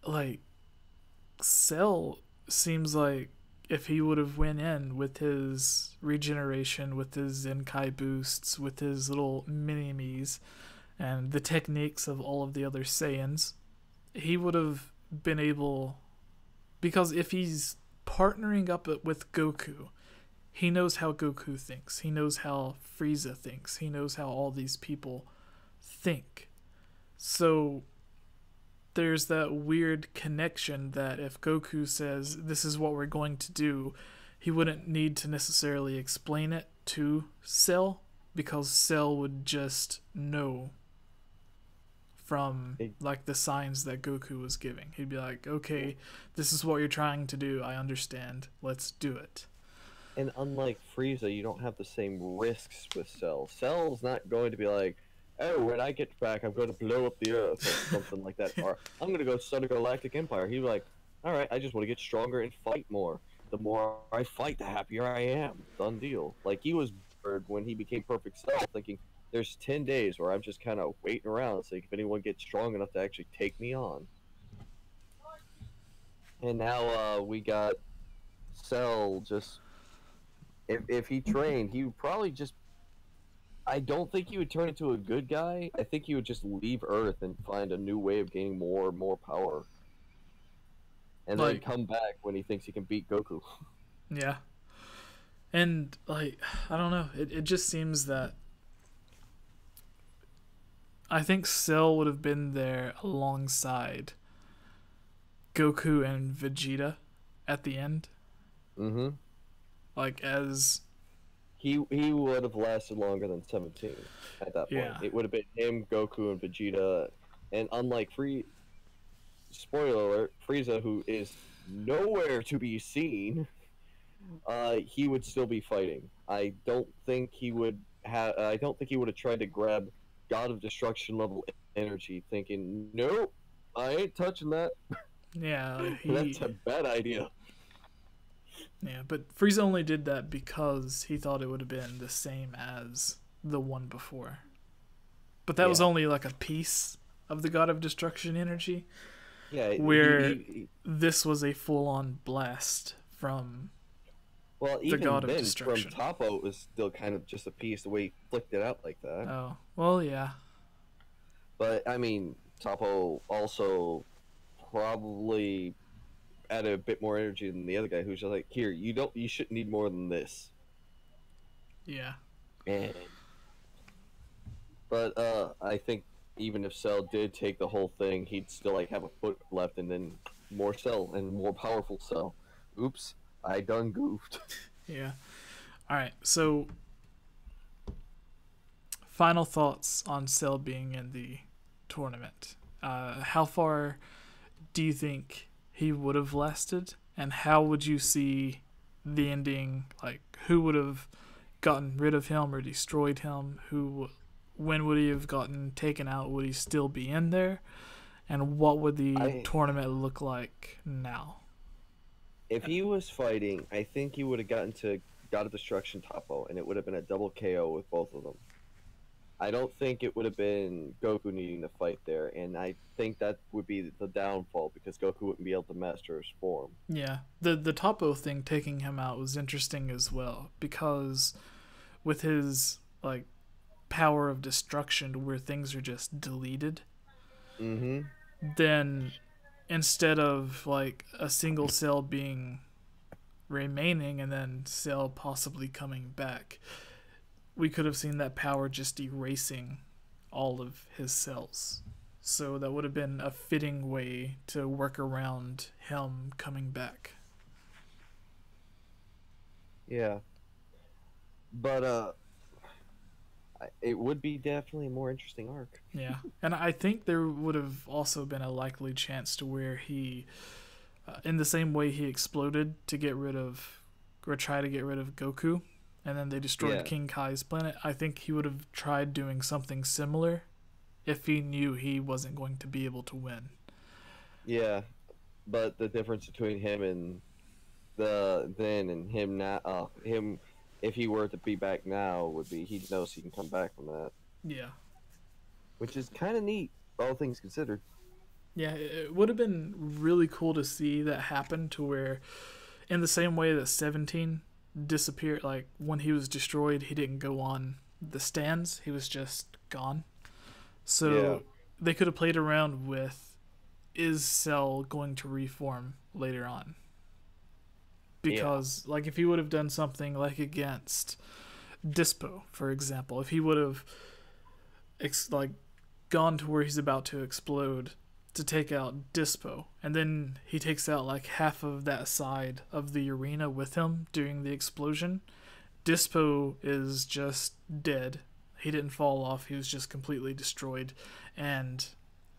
Speaker 1: like, Cell seems like if he would have went in with his regeneration, with his Zenkai boosts, with his little mini-me's, and the techniques of all of the other Saiyans, he would have been able... Because if he's partnering up with Goku, he knows how Goku thinks. He knows how Frieza thinks. He knows how all these people think. So there's that weird connection that if Goku says, this is what we're going to do, he wouldn't need to necessarily explain it to Cell, because Cell would just know from like the signs that Goku was giving. He'd be like, okay, this is what you're trying to do, I understand, let's do it.
Speaker 2: And unlike Frieza, you don't have the same risks with Cell. Cell's not going to be like, oh, when I get back, I'm going to blow up the Earth or something like that. Or I'm going to go start a galactic empire. He'd be like, all right, I just want to get stronger and fight more. The more I fight, the happier I am. Done deal. Like, he was bored when he became Perfect Cell, thinking, there's 10 days where I'm just kind of waiting around, seeing if anyone gets strong enough to actually take me on. And now we got Cell just... If he trained, he would probably just... I don't think he would turn into a good guy. I think he would just leave Earth and find a new way of gaining more and more power. And then come back when he thinks he can beat Goku.
Speaker 1: Yeah. And, like, I don't know. It just seems that... I think Cell would have been there alongside Goku and Vegeta at the end.
Speaker 2: Mm-hmm.
Speaker 1: Like, as...
Speaker 2: He would have lasted longer than 17 at that point.
Speaker 1: Yeah.
Speaker 2: It would have been him, Goku, and Vegeta. And unlike spoiler alert, Frieza, who is nowhere to be seen, he would still be fighting. I don't think he would have tried to grab God of Destruction level energy, thinking, nope, I ain't touching that.
Speaker 1: Yeah,
Speaker 2: that's a bad idea.
Speaker 1: Yeah, but Frieza only did that because he thought it would have been the same as the one before. But that was only like a piece of the God of Destruction energy.
Speaker 2: Yeah,
Speaker 1: where this was a full-on blast from the God of Destruction.
Speaker 2: From Toppo, it was still kind of just a piece, the way he flicked it out like that.
Speaker 1: Oh, well, yeah.
Speaker 2: But, I mean, Toppo also probably added a bit more energy than the other guy, who's just like, here, you shouldn't need more than this.
Speaker 1: Yeah.
Speaker 2: But I think even if Cell did take the whole thing, he'd still like have a foot left, and then more Cell and more powerful Cell. Oops, I done goofed.
Speaker 1: Yeah. All right. So, final thoughts on Cell being in the tournament. How far do you think he would have lasted, and how would you see the ending? Like, who would have gotten rid of him or destroyed him? When would he have gotten taken out? Would he still be in there? And what would the tournament look like now?
Speaker 2: If he was fighting, I think he would have gotten to God of Destruction Toppo, and it would have been a double KO with both of them. I don't think it would have been Goku needing to fight there, and I think that would be the downfall, because Goku wouldn't be able to master his form.
Speaker 1: Yeah, the Toppo thing taking him out was interesting as well, because with his like power of destruction, where things are just deleted, then instead of like a single Cell being remaining and then Cell possibly coming back, we could have seen that power just erasing all of his cells. So that would have been a fitting way to work around him coming back.
Speaker 2: Yeah. But, it would be definitely a more interesting arc.
Speaker 1: Yeah. And I think there would have also been a likely chance to where he, in the same way he exploded to get rid of, or try to get rid of Goku, and then they destroyed King Kai's planet, I think he would have tried doing something similar if he knew he wasn't going to be able to win.
Speaker 2: Yeah, but the difference between him and then and him now, if he were to be back now, would be he knows he can come back from that.
Speaker 1: Yeah.
Speaker 2: Which is kind of neat, all things considered.
Speaker 1: Yeah, it would have been really cool to see that happen, to where, in the same way that 17 disappeared, like when he was destroyed, he didn't go on the stands, he was just gone. So they could have played around with, is Cell going to reform later on? Because like if he would have done something like against Dispo, for example, if he would have like gone to where he's about to explode to take out Dispo, and then he takes out like half of that side of the arena with him during the explosion. Dispo is just dead. He didn't fall off, he was just completely destroyed, and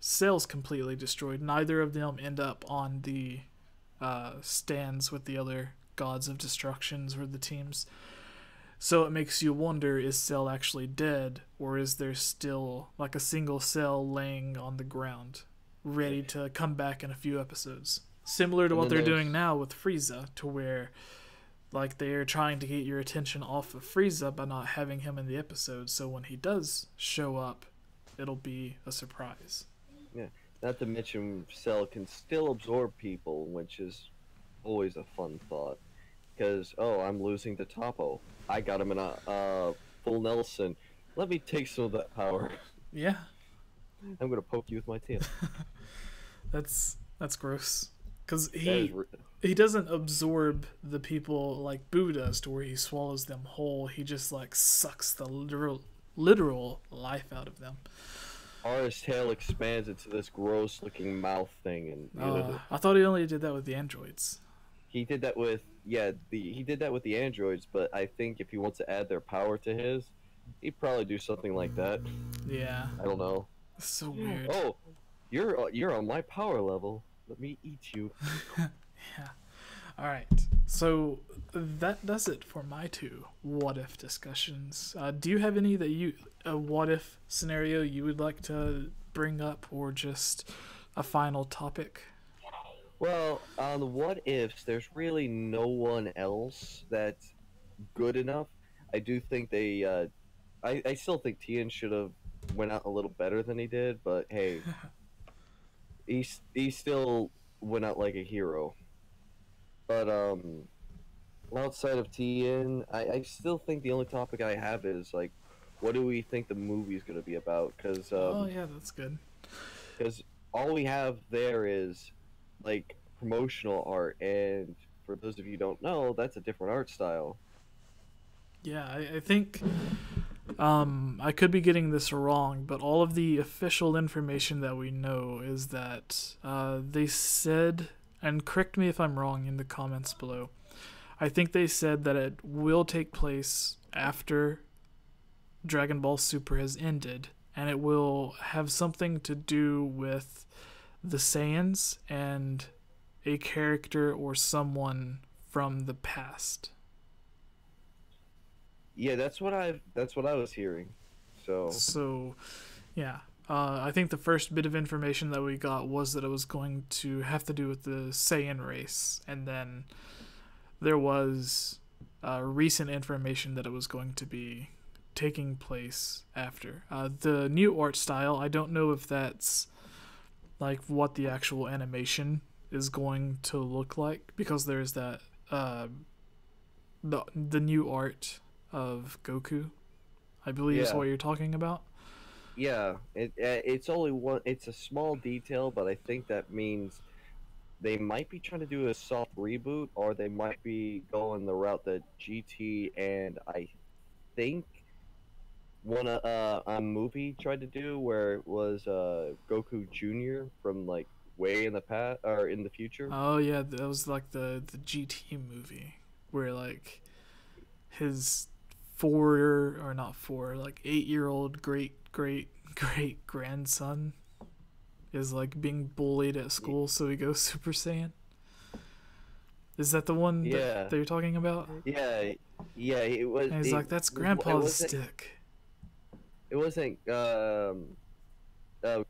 Speaker 1: Cell's completely destroyed. Neither of them end up on the stands with the other gods of destructions or the teams. So it makes you wonder, is Cell actually dead, or is there still like a single Cell laying on the ground, ready to come back in a few episodes? Similar to what they're doing now with Frieza, to where like they're trying to get your attention off of Frieza by not having him in the episode, so when he does show up, it'll be a surprise.
Speaker 2: Yeah, not to mention Cell can still absorb people, which is always a fun thought. Because, oh, I'm losing to Topo. I got him in a full Nelson. Let me take some of that power.
Speaker 1: Yeah.
Speaker 2: I'm gonna poke you with my tail.
Speaker 1: That's gross. Because he doesn't absorb the people like Boo does, to where he swallows them whole. He just like sucks the literal life out of them.
Speaker 2: Or his tail expands into this gross looking mouth thing, and
Speaker 1: I thought he only did that with the androids.
Speaker 2: He did that with he did that with the androids, but I think if he wants to add their power to his, he'd probably do something like that.
Speaker 1: Yeah.
Speaker 2: I don't know.
Speaker 1: It's so weird.
Speaker 2: Oh, you're on my power level. Let me eat you.
Speaker 1: Yeah. All right. So that does it for my two what if discussions. Do you have any that a what if scenario you would like to bring up, or just a final topic?
Speaker 2: Well, on the what ifs, there's really no one else that's good enough. I do think they, I still think Tien should have went out a little better than he did, but hey, he still went out like a hero. But outside of Tien, I still think the only topic I have is like, what do we think the movie's gonna be about? Because
Speaker 1: oh yeah, that's good.
Speaker 2: Because all we have there is like promotional art, and for those of you who don't know, that's a different art style.
Speaker 1: Yeah, I think I could be getting this wrong, but all of the official information that we know is that they said, and correct me if I'm wrong in the comments below, I think they said that it will take place after Dragon Ball Super has ended, and it will have something to do with the Saiyans and a character or someone from the past.
Speaker 2: Yeah, that's what I was hearing. So
Speaker 1: yeah. I think the first bit of information that we got was that it was going to have to do with the Saiyan race, and then there was recent information that it was going to be taking place after. The new art style, I don't know if that's like what the actual animation is going to look like, because there's that the new art of Goku, I believe is what you're talking about.
Speaker 2: Yeah, it's only one. It's a small detail, but I think that means they might be trying to do a soft reboot, or they might be going the route that GT and I think a movie tried to do, where it was Goku Jr. from like way in the past or in the future.
Speaker 1: Oh yeah, that was like the GT movie where like his 8-year-old great grandson is like being bullied at school, so he goes Super Saiyan. Is that the one that you're talking about?
Speaker 2: Yeah, it was.
Speaker 1: And he's like, that's Grandpa's stick.
Speaker 2: It wasn't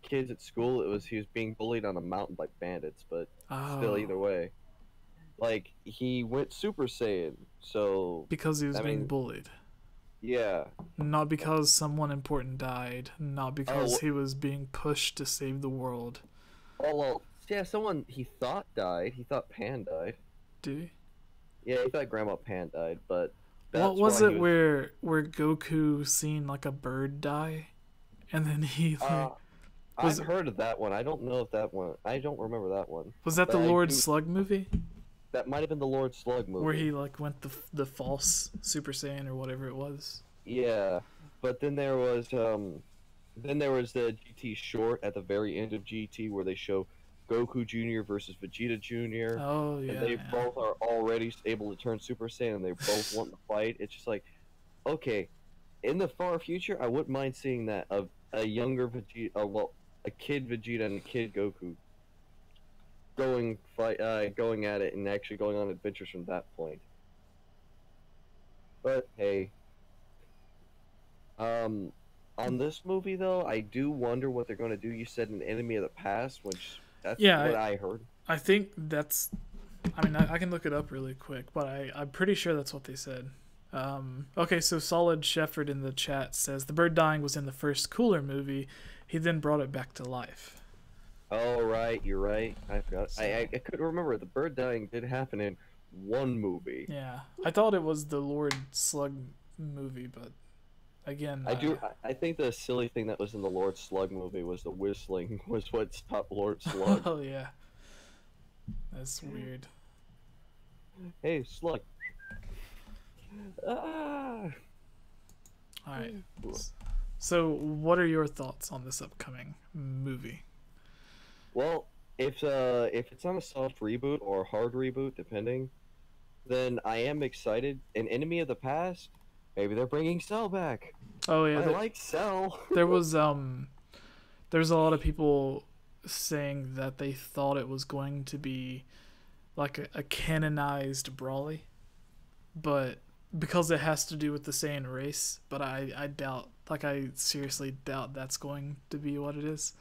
Speaker 2: kids at school. It was he was being bullied on a mountain by bandits, but still, either way, like he went Super Saiyan. So
Speaker 1: because he was being bullied.
Speaker 2: Yeah.
Speaker 1: Not because someone important died. Not because he was being pushed to save the world.
Speaker 2: Oh well, yeah. Someone he thought died. He thought Pan died.
Speaker 1: Did he?
Speaker 2: Yeah, he thought Grandma Pan died, but.
Speaker 1: What was it where Goku seen like a bird die, and then he like,
Speaker 2: I've heard of that one. I don't know if that one. I don't remember that one.
Speaker 1: Was that the Lord Slug movie?
Speaker 2: That might have been the Lord Slug movie.
Speaker 1: Where he like went the false Super Saiyan or whatever it was.
Speaker 2: Yeah, but then there was then there was the GT short at the very end of GT where they show Goku Jr. versus Vegeta Jr.
Speaker 1: Oh
Speaker 2: And
Speaker 1: yeah,
Speaker 2: they
Speaker 1: yeah.
Speaker 2: both are already able to turn Super Saiyan, and they both want to fight. It's just like, okay, in the far future, I wouldn't mind seeing that of a younger Vegeta, well, a kid Vegeta and a kid Goku going at it and actually going on adventures from that point. But hey, um, on this movie though, I do wonder what they're going to do. You said an enemy of the past, which that's
Speaker 1: Yeah,
Speaker 2: what I heard.
Speaker 1: I think that's. I mean, I can look it up really quick, but I'm pretty sure that's what they said. Okay, so Solid Shepherd in the chat says the bird dying was in the first Cooler movie. He then brought it back to life.
Speaker 2: Oh right, you're right. I forgot.
Speaker 1: So,
Speaker 2: I couldn't remember. The bird dying did happen in one movie.
Speaker 1: yeah, I thought it was the Lord Slug movie, but again,
Speaker 2: I think the silly thing that was in the Lord Slug movie was the whistling was what stopped Lord Slug.
Speaker 1: Oh yeah, that's weird.
Speaker 2: Hey, Slug. Ah.
Speaker 1: All right. So, what are your thoughts on this upcoming movie?
Speaker 2: Well, if it's on a soft reboot or a hard reboot, depending, then I am excited. An Enemy of the Past, maybe they're bringing Cell back.
Speaker 1: Oh yeah,
Speaker 2: I like Cell.
Speaker 1: there was a lot of people saying that they thought it was going to be like a canonized Brawly, but because it has to do with the Saiyan race, but I doubt, like I seriously doubt that's going to be what it is.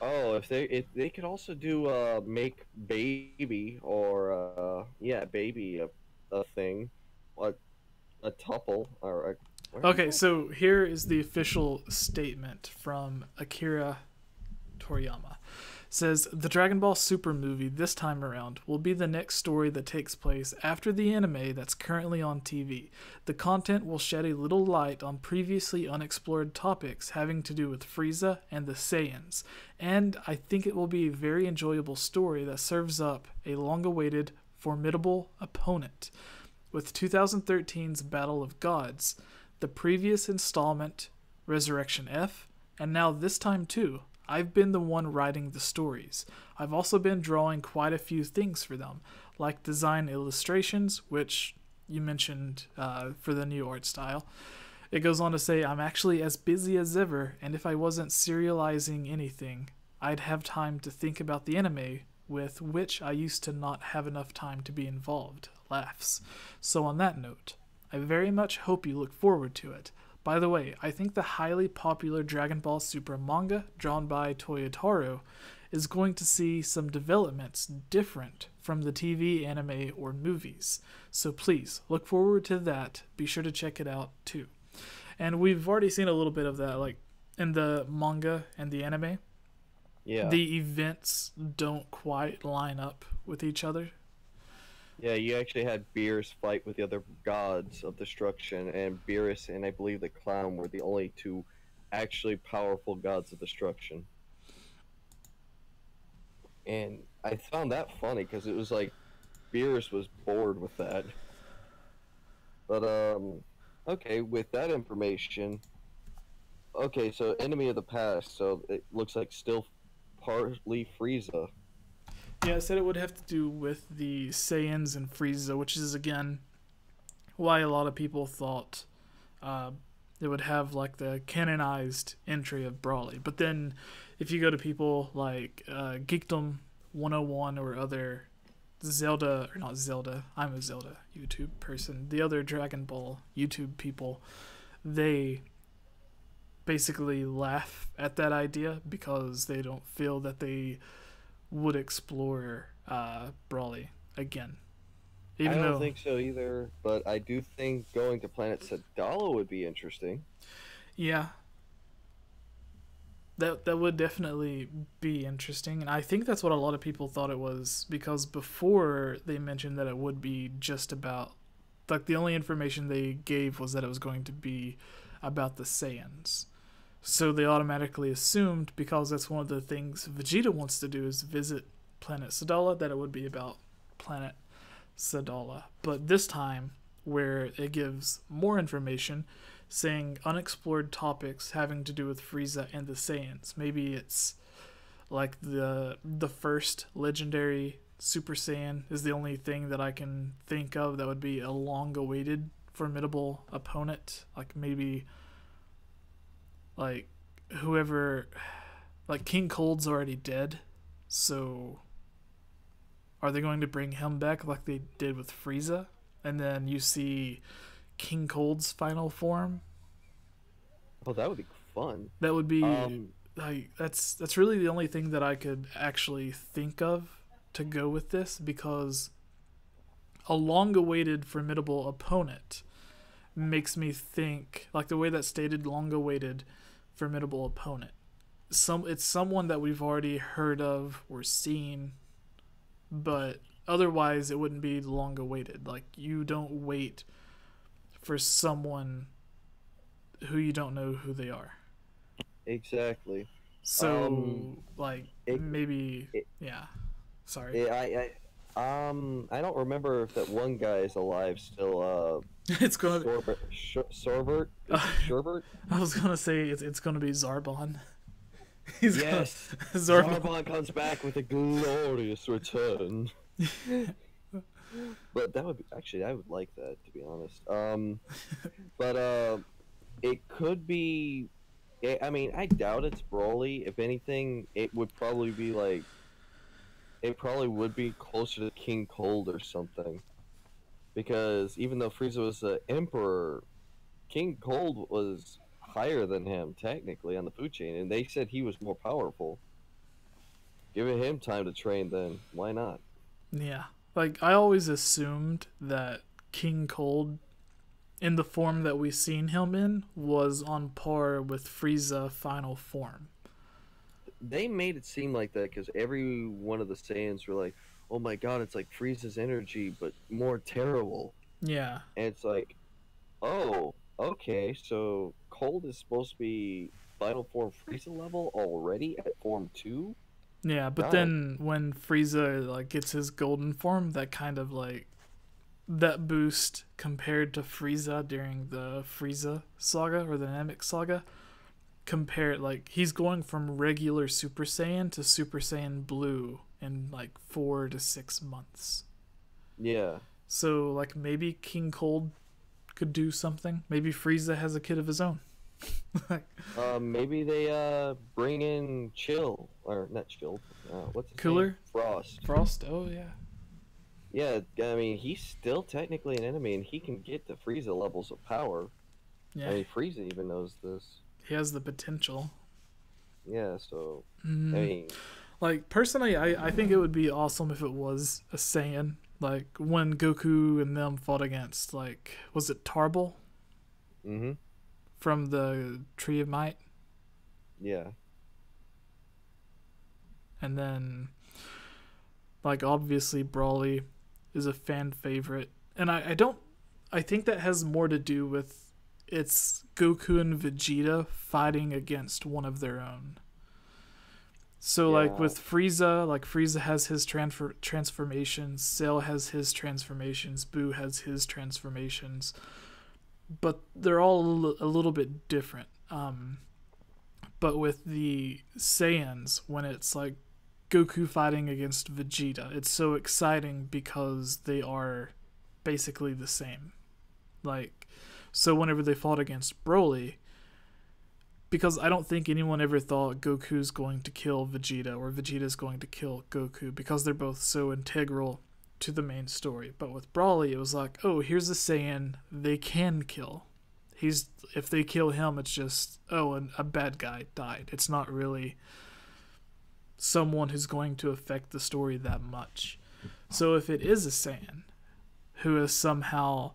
Speaker 2: Oh, if they could also do make baby or yeah, baby a thing, a tuple or a,
Speaker 1: Okay, so here is the official statement from Akira Toriyama. It says the Dragon Ball Super movie this time around will be the next story that takes place after the anime that's currently on TV. The content will shed a little light on previously unexplored topics having to do with Frieza and the Saiyans, and I think it will be a very enjoyable story that serves up a long-awaited, formidable opponent. With 2013's Battle of Gods, the previous installment, Resurrection F, and now this time too, I've been the one writing the stories. I've also been drawing quite a few things for them, like design illustrations, which you mentioned for the new art style. It goes on to say, I'm actually as busy as ever, and if I wasn't serializing anything, I'd have time to think about the anime, with which I used to not have enough time to be involved. Laughs. So on that note, I very much hope you look forward to it. By the way, I think the highly popular Dragon Ball Super manga, drawn by Toyotaro, is going to see some developments different from the TV, anime, or movies. So please, look forward to that. Be sure to check it out, too. And we've already seen a little bit of that, like, in the manga and the anime.
Speaker 2: yeah.
Speaker 1: The events don't quite line up with each other.
Speaker 2: Yeah, you actually had Beerus fight with the other gods of destruction, and Beerus and I believe the clown were the only two actually powerful gods of destruction. And I found that funny because it was like Beerus was bored with that. But okay, with that information, okay, so Enemy of the Past, so it looks like still partly Frieza.
Speaker 1: Yeah, I said it would have to do with the Saiyans and Frieza, which is, again, why a lot of people thought it would have, like, the canonized entry of Brawly. But then, if you go to people like Geekdom 101 or other Zelda, or not Zelda, I'm a Zelda YouTube person, the other Dragon Ball YouTube people, they basically laugh at that idea because they don't feel that they would explore Brawly again.
Speaker 2: I don't think so either, but I do think going to Planet Sadala would be interesting.
Speaker 1: Yeah, that would definitely be interesting, and I think that's what a lot of people thought it was, because before they mentioned that it would be just about, like, the only information they gave was that it was going to be about the Saiyans. So they automatically assumed, because that's one of the things Vegeta wants to do is visit Planet Sadala, that it would be about Planet Sadala. But this time, where it gives more information, saying unexplored topics having to do with Frieza and the Saiyans. Maybe it's like the first legendary Super Saiyan is the only thing that I can think of that would be a long-awaited formidable opponent. Like maybe like whoever, like King Cold's already dead, so are they going to bring him back like they did with Frieza? And then you see King Cold's final form.
Speaker 2: Oh, that would be fun.
Speaker 1: That would be like that's really the only thing that I could actually think of to go with this, because a long-awaited formidable opponent makes me think like the way that stated long-awaited formidable opponent. It's someone that we've already heard of or seen, but otherwise it wouldn't be long-awaited. Like you don't wait for someone who you don't know who they are.
Speaker 2: Exactly.
Speaker 1: So yeah. Sorry.
Speaker 2: I don't remember if that one guy is alive still.
Speaker 1: It's gonna be
Speaker 2: Sorbert. Sherbert.
Speaker 1: I was gonna say it's gonna be Zarbon.
Speaker 2: Yes. Zarbon comes back with a glorious return. But that would be, actually, I would like that, to be honest. But it could be. I mean, I doubt it's Broly. If anything, it would probably be like. It probably would be closer to King Cold or something. Because even though Frieza was the Emperor, King Cold was higher than him, technically, on the food chain. And they said he was more powerful. Giving him time to train, then why not?
Speaker 1: Yeah. Like, I always assumed that King Cold, in the form that we've seen him in, was on par with Frieza final form.
Speaker 2: They made it seem like that because every one of the Saiyans were like, oh my god, it's like Frieza's energy, but more terrible.
Speaker 1: Yeah.
Speaker 2: And it's like, oh, okay, so Cold is supposed to be final form Frieza level already at form 2?
Speaker 1: Yeah, but then when Frieza like gets his golden form, that kind of like that boost compared to Frieza during the Frieza saga or the Namek saga, like he's going from regular Super Saiyan to Super Saiyan Blue in like 4 to 6 months.
Speaker 2: Yeah.
Speaker 1: So like maybe King Cold could do something. Maybe Frieza has a kid of his own.
Speaker 2: Maybe they bring in Chill, or not Chill. What's his
Speaker 1: Cooler?
Speaker 2: name? Frost.
Speaker 1: Frost. Oh yeah.
Speaker 2: Yeah, I mean he's still technically an enemy, and he can get to Frieza levels of power.
Speaker 1: Yeah.
Speaker 2: I mean Frieza even knows this.
Speaker 1: He has the potential.
Speaker 2: Yeah, so I mean,
Speaker 1: like personally, I think it would be awesome if it was a Saiyan. Like when Goku and them fought against, like, was it Tarbell?
Speaker 2: Mm-hmm.
Speaker 1: From the Tree of Might.
Speaker 2: Yeah.
Speaker 1: And then, like, obviously Broly is a fan favorite, and I think that has more to do with it's Goku and Vegeta fighting against one of their own. So like with Frieza, like Frieza has his transformations, Cell has his transformations, Buu has his transformations, but they're all a little bit different. But with the Saiyans, when it's like Goku fighting against Vegeta, it's so exciting because they are basically the same. Like, so whenever they fought against Broly, because I don't think anyone ever thought Goku's going to kill Vegeta or Vegeta's going to kill Goku, because they're both so integral to the main story. But with Broly, it was like, oh, here's a Saiyan they can kill. If they kill him, it's just, oh, a bad guy died. It's not really someone who's going to affect the story that much. So if it is a Saiyan who is somehow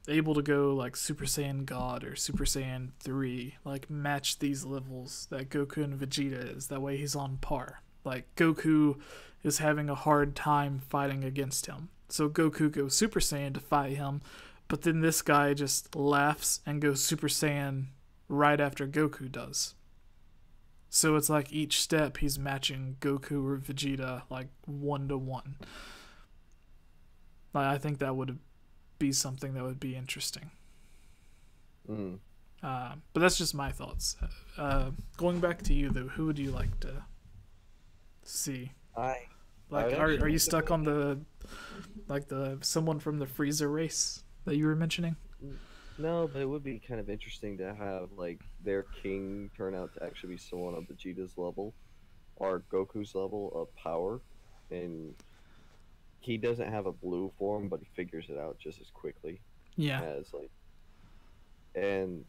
Speaker 1: able to go like Super Saiyan God or Super Saiyan 3, like match these levels that Goku and Vegeta is, that way he's on par. Like Goku is having a hard time fighting against him, so Goku goes Super Saiyan to fight him, but then this guy just laughs and goes Super Saiyan right after Goku does. So it's like each step he's matching Goku or Vegeta like 1-to-1. Like, I think that would be something that would be interesting. But that's just my thoughts. Going back to you though, who would you like to see?
Speaker 2: I I
Speaker 1: Like,
Speaker 2: would
Speaker 1: are
Speaker 2: actually
Speaker 1: are you
Speaker 2: like to
Speaker 1: stuck on
Speaker 2: make
Speaker 1: the someone from the Frieza race that you were mentioning?
Speaker 2: no, but it would be kind of interesting to have like their king turn out to actually be someone on Vegeta's level or Goku's level of power, and he doesn't have a blue form, but he figures it out just as quickly
Speaker 1: Yeah,
Speaker 2: as like, and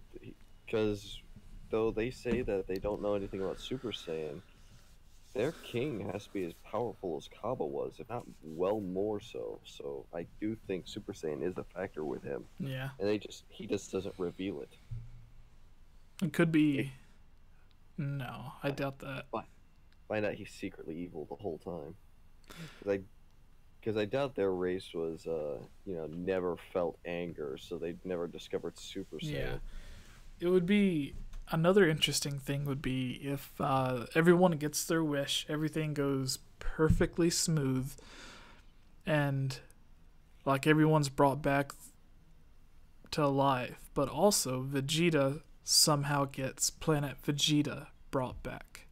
Speaker 2: because though they say that they don't know anything about Super Saiyan, their king has to be as powerful as Kaba was, if not well more so. So I do think Super Saiyan is a factor with him,
Speaker 1: yeah.
Speaker 2: and he just doesn't reveal it.
Speaker 1: It could
Speaker 2: They
Speaker 1: be. No, I
Speaker 2: fi-
Speaker 1: doubt that.
Speaker 2: find out he's secretly evil the whole time. Because I doubt their race was, never felt anger, so they never discovered Super
Speaker 1: Yeah,
Speaker 2: Saiyan.
Speaker 1: it would be another interesting thing would be if everyone gets their wish, everything goes perfectly smooth, and like everyone's brought back to life, but also Vegeta somehow gets planet Vegeta brought back.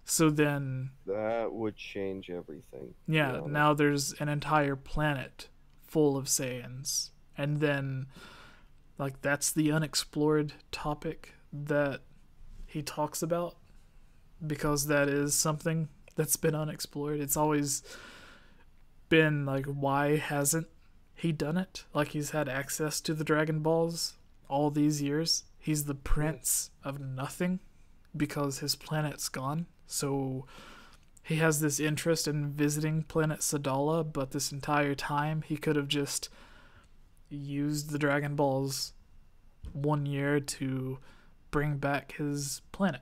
Speaker 1: So then,
Speaker 2: That would change everything, to be
Speaker 1: yeah,
Speaker 2: honest.
Speaker 1: now there's an entire planet full of Saiyans. And then, like, that's the unexplored topic that he talks about because that is something that's been unexplored. It's always been like, why hasn't he done it? Like, he's had access to the Dragon Balls all these years. He's the
Speaker 2: Yeah.
Speaker 1: prince of nothing because his planet's gone. So he has this interest in visiting planet Sadala, but this entire time he could have just used the Dragon Balls 1 year to bring back his planet.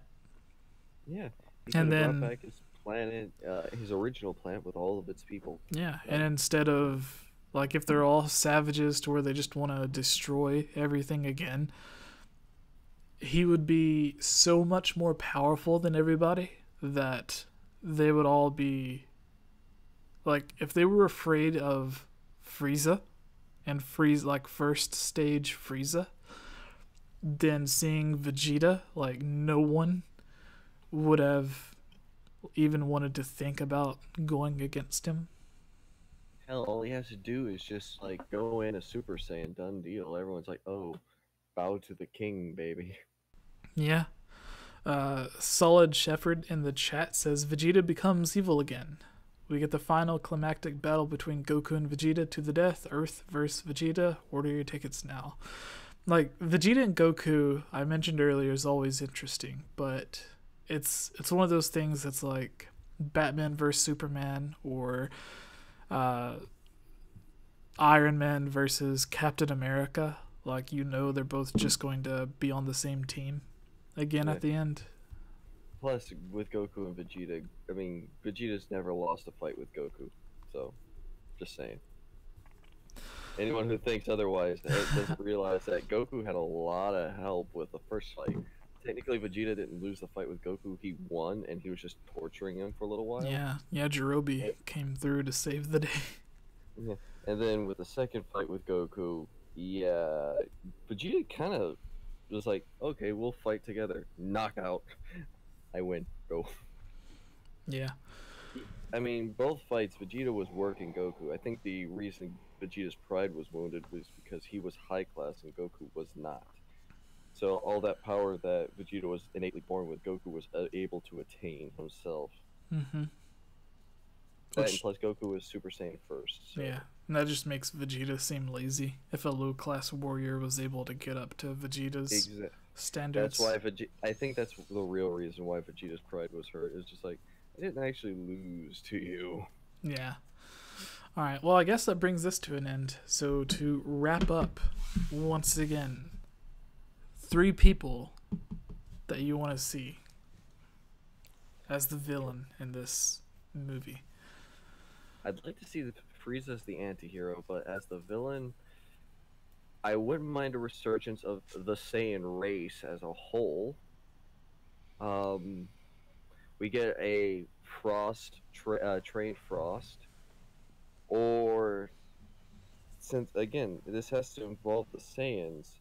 Speaker 2: Yeah, he could
Speaker 1: And
Speaker 2: have brought
Speaker 1: then,
Speaker 2: back his planet, his original planet with all of its people.
Speaker 1: yeah, and
Speaker 2: Um,
Speaker 1: instead of, like, if they're all savages to where they just want to destroy everything again, he would be so much more powerful than everybody that they would all be like, if they were afraid of Frieza and Frieza, like first stage Frieza, then seeing Vegeta, like, no one would have even wanted to think about going against him.
Speaker 2: Hell, all he has to do is just like go in a Super Saiyan, done deal. Everyone's like, "Oh, bow to the king, baby."
Speaker 1: Yeah. Solid Shepherd in the chat says Vegeta becomes evil again. We get the final climactic battle between Goku and Vegeta to the death. Earth versus Vegeta. Order your tickets now. Like, Vegeta and Goku, I mentioned earlier, is always interesting, but it's one of those things that's like Batman versus Superman, or uh, Iron Man versus Captain America. Like, they're both just going to be on the same team again
Speaker 2: Yeah.
Speaker 1: at the end.
Speaker 2: Plus, with Goku and Vegeta, I mean, Vegeta's never lost a fight with Goku, so just saying. Anyone who thinks otherwise doesn't realize that Goku had a lot of help with the first fight. Technically, Vegeta didn't lose the fight with Goku; he won, and he was just torturing him for a little while.
Speaker 1: Yeah, yeah, Jirobe came through to save the day.
Speaker 2: Yeah. And then with the second fight with Goku, yeah, Vegeta kind of was like, okay, we'll fight together. Knockout. I win. Go.
Speaker 1: Yeah,
Speaker 2: I mean, both fights, Vegeta was working Goku. I think the reason Vegeta's pride was wounded was because he was high class and Goku was not. So all that power that Vegeta was innately born with, Goku was able to attain himself.
Speaker 1: mm-hmm.
Speaker 2: That and
Speaker 1: Which,
Speaker 2: plus Goku was Super Saiyan first,
Speaker 1: yeah,
Speaker 2: so
Speaker 1: and that just makes Vegeta seem lazy. If a low class warrior was able to get up to Vegeta's
Speaker 2: exactly. That's
Speaker 1: standards.
Speaker 2: why I think that's the real reason why Vegeta's pride was hurt. It's just like I didn't actually lose to you.
Speaker 1: Yeah. All right. Well, I guess that brings this to an end. So to wrap up, once again, 3 people that you want to see as the villain in this movie.
Speaker 2: I'd like to see Frieza as the anti-hero, but as the villain, I wouldn't mind a resurgence of the Saiyan race as a whole. Um, we get a trained Frost, or since again this has to involve the Saiyans,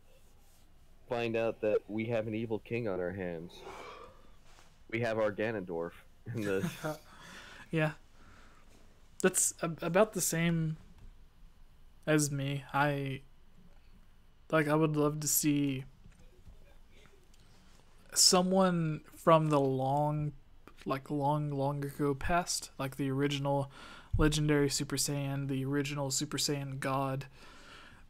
Speaker 2: find out that we have an evil king on our hands. We have our Ganondorf in this.
Speaker 1: Yeah, that's about the same as me. I would love to see someone from the long ago past, like the original legendary Super Saiyan, the original Super Saiyan God,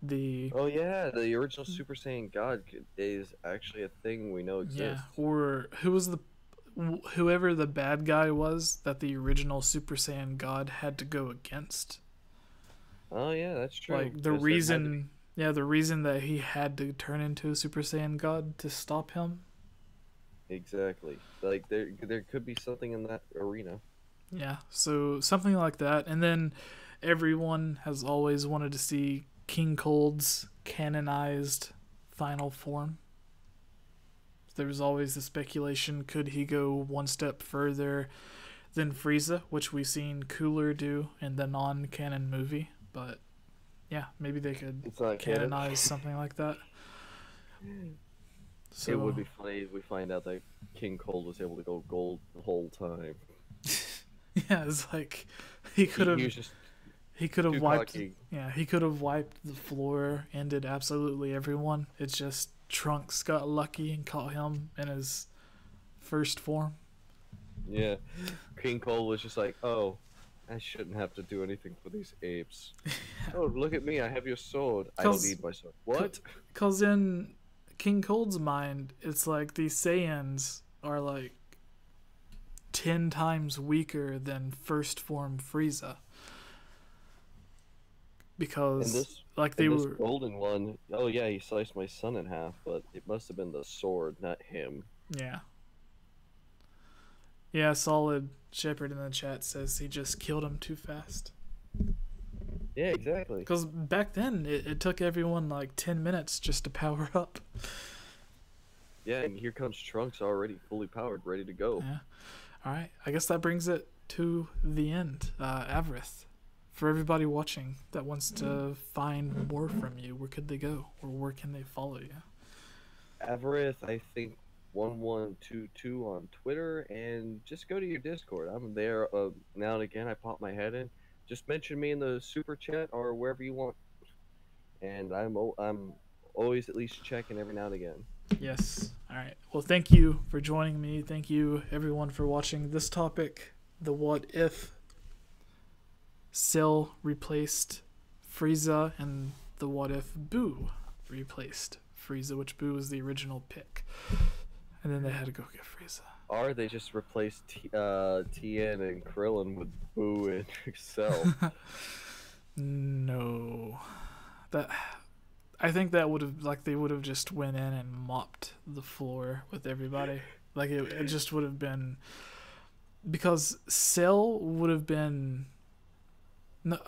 Speaker 1: the
Speaker 2: Oh yeah, the original Super Saiyan God is actually a thing we know exists.
Speaker 1: yeah, or whoever the bad guy was that the original Super Saiyan God had to go against.
Speaker 2: Oh yeah, that's true.
Speaker 1: Like the reason, the reason that he had to turn into a Super Saiyan God to stop him.
Speaker 2: Exactly. Like there could be something in that arena.
Speaker 1: Yeah, so something like that. And then everyone has always wanted to see King Cold's canonized final form. There was always the speculation, could he go one step further than Frieza, which we've seen Cooler do in the non-canon movie. But yeah, maybe they could canonize something like that.
Speaker 2: So, it would be funny if we find out that King Cold was able to go gold the whole time.
Speaker 1: Yeah, it's like he could have wiped
Speaker 2: cocky.
Speaker 1: Yeah, he could have wiped the floor, ended absolutely everyone. It's just Trunks got lucky and caught him in his first form.
Speaker 2: Yeah. King Cold was just like, "Oh, I shouldn't have to do anything for these apes." Oh, look at me, I have your sword. I don't need my sword. What?
Speaker 1: Cuz in King Cold's mind, it's like these Saiyans are like 10 times weaker than first form Frieza. Because
Speaker 2: this golden one, oh yeah, he sliced my son in half, but it must have been the sword, not him.
Speaker 1: Yeah. Yeah, Solid Shepherd in the chat says he just killed him too fast.
Speaker 2: Yeah, exactly.
Speaker 1: Because back then, it took everyone like 10 minutes just to power up.
Speaker 2: Yeah, and here comes Trunks already fully powered, ready to go.
Speaker 1: Yeah. Alright, I guess that brings it to the end. Avarith, for everybody watching that wants to find more from you, where could they go? Or where can they follow you?
Speaker 2: Avarith, I think 1122 on Twitter, and just go to your Discord. I'm there now and again. I pop my head in. Just mention me in the super chat or wherever you want, and I'm always at least checking every now and again.
Speaker 1: Yes. All right. Well, thank you for joining me. Thank you everyone for watching this topic. The what if Cell replaced Frieza, and the what if Boo replaced Frieza, which Boo was the original pick, and then they had to go get Frieza.
Speaker 2: Or they just replaced Tien and Krillin with Boo and Cell.
Speaker 1: No, I think that would have they would have just went in and mopped the floor with everybody. Like it just would have been, because Cell would have been. No,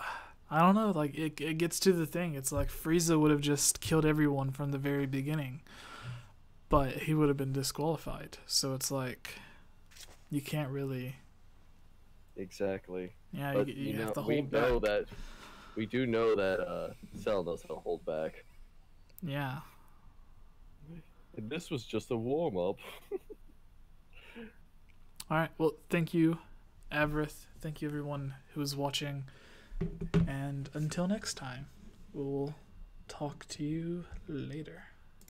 Speaker 1: I don't know. Like it gets to the thing. It's like Frieza would have just killed everyone from the very beginning, but he would have been disqualified. So it's like you can't really.
Speaker 2: Exactly.
Speaker 1: Yeah,
Speaker 2: but,
Speaker 1: you have to hold back.
Speaker 2: We do know that Cell knows how to hold back.
Speaker 1: Yeah.
Speaker 2: And this was just a warm up.
Speaker 1: All right. Well, thank you, Avarith. Thank you, everyone who is watching. And until next time, we'll talk to you later.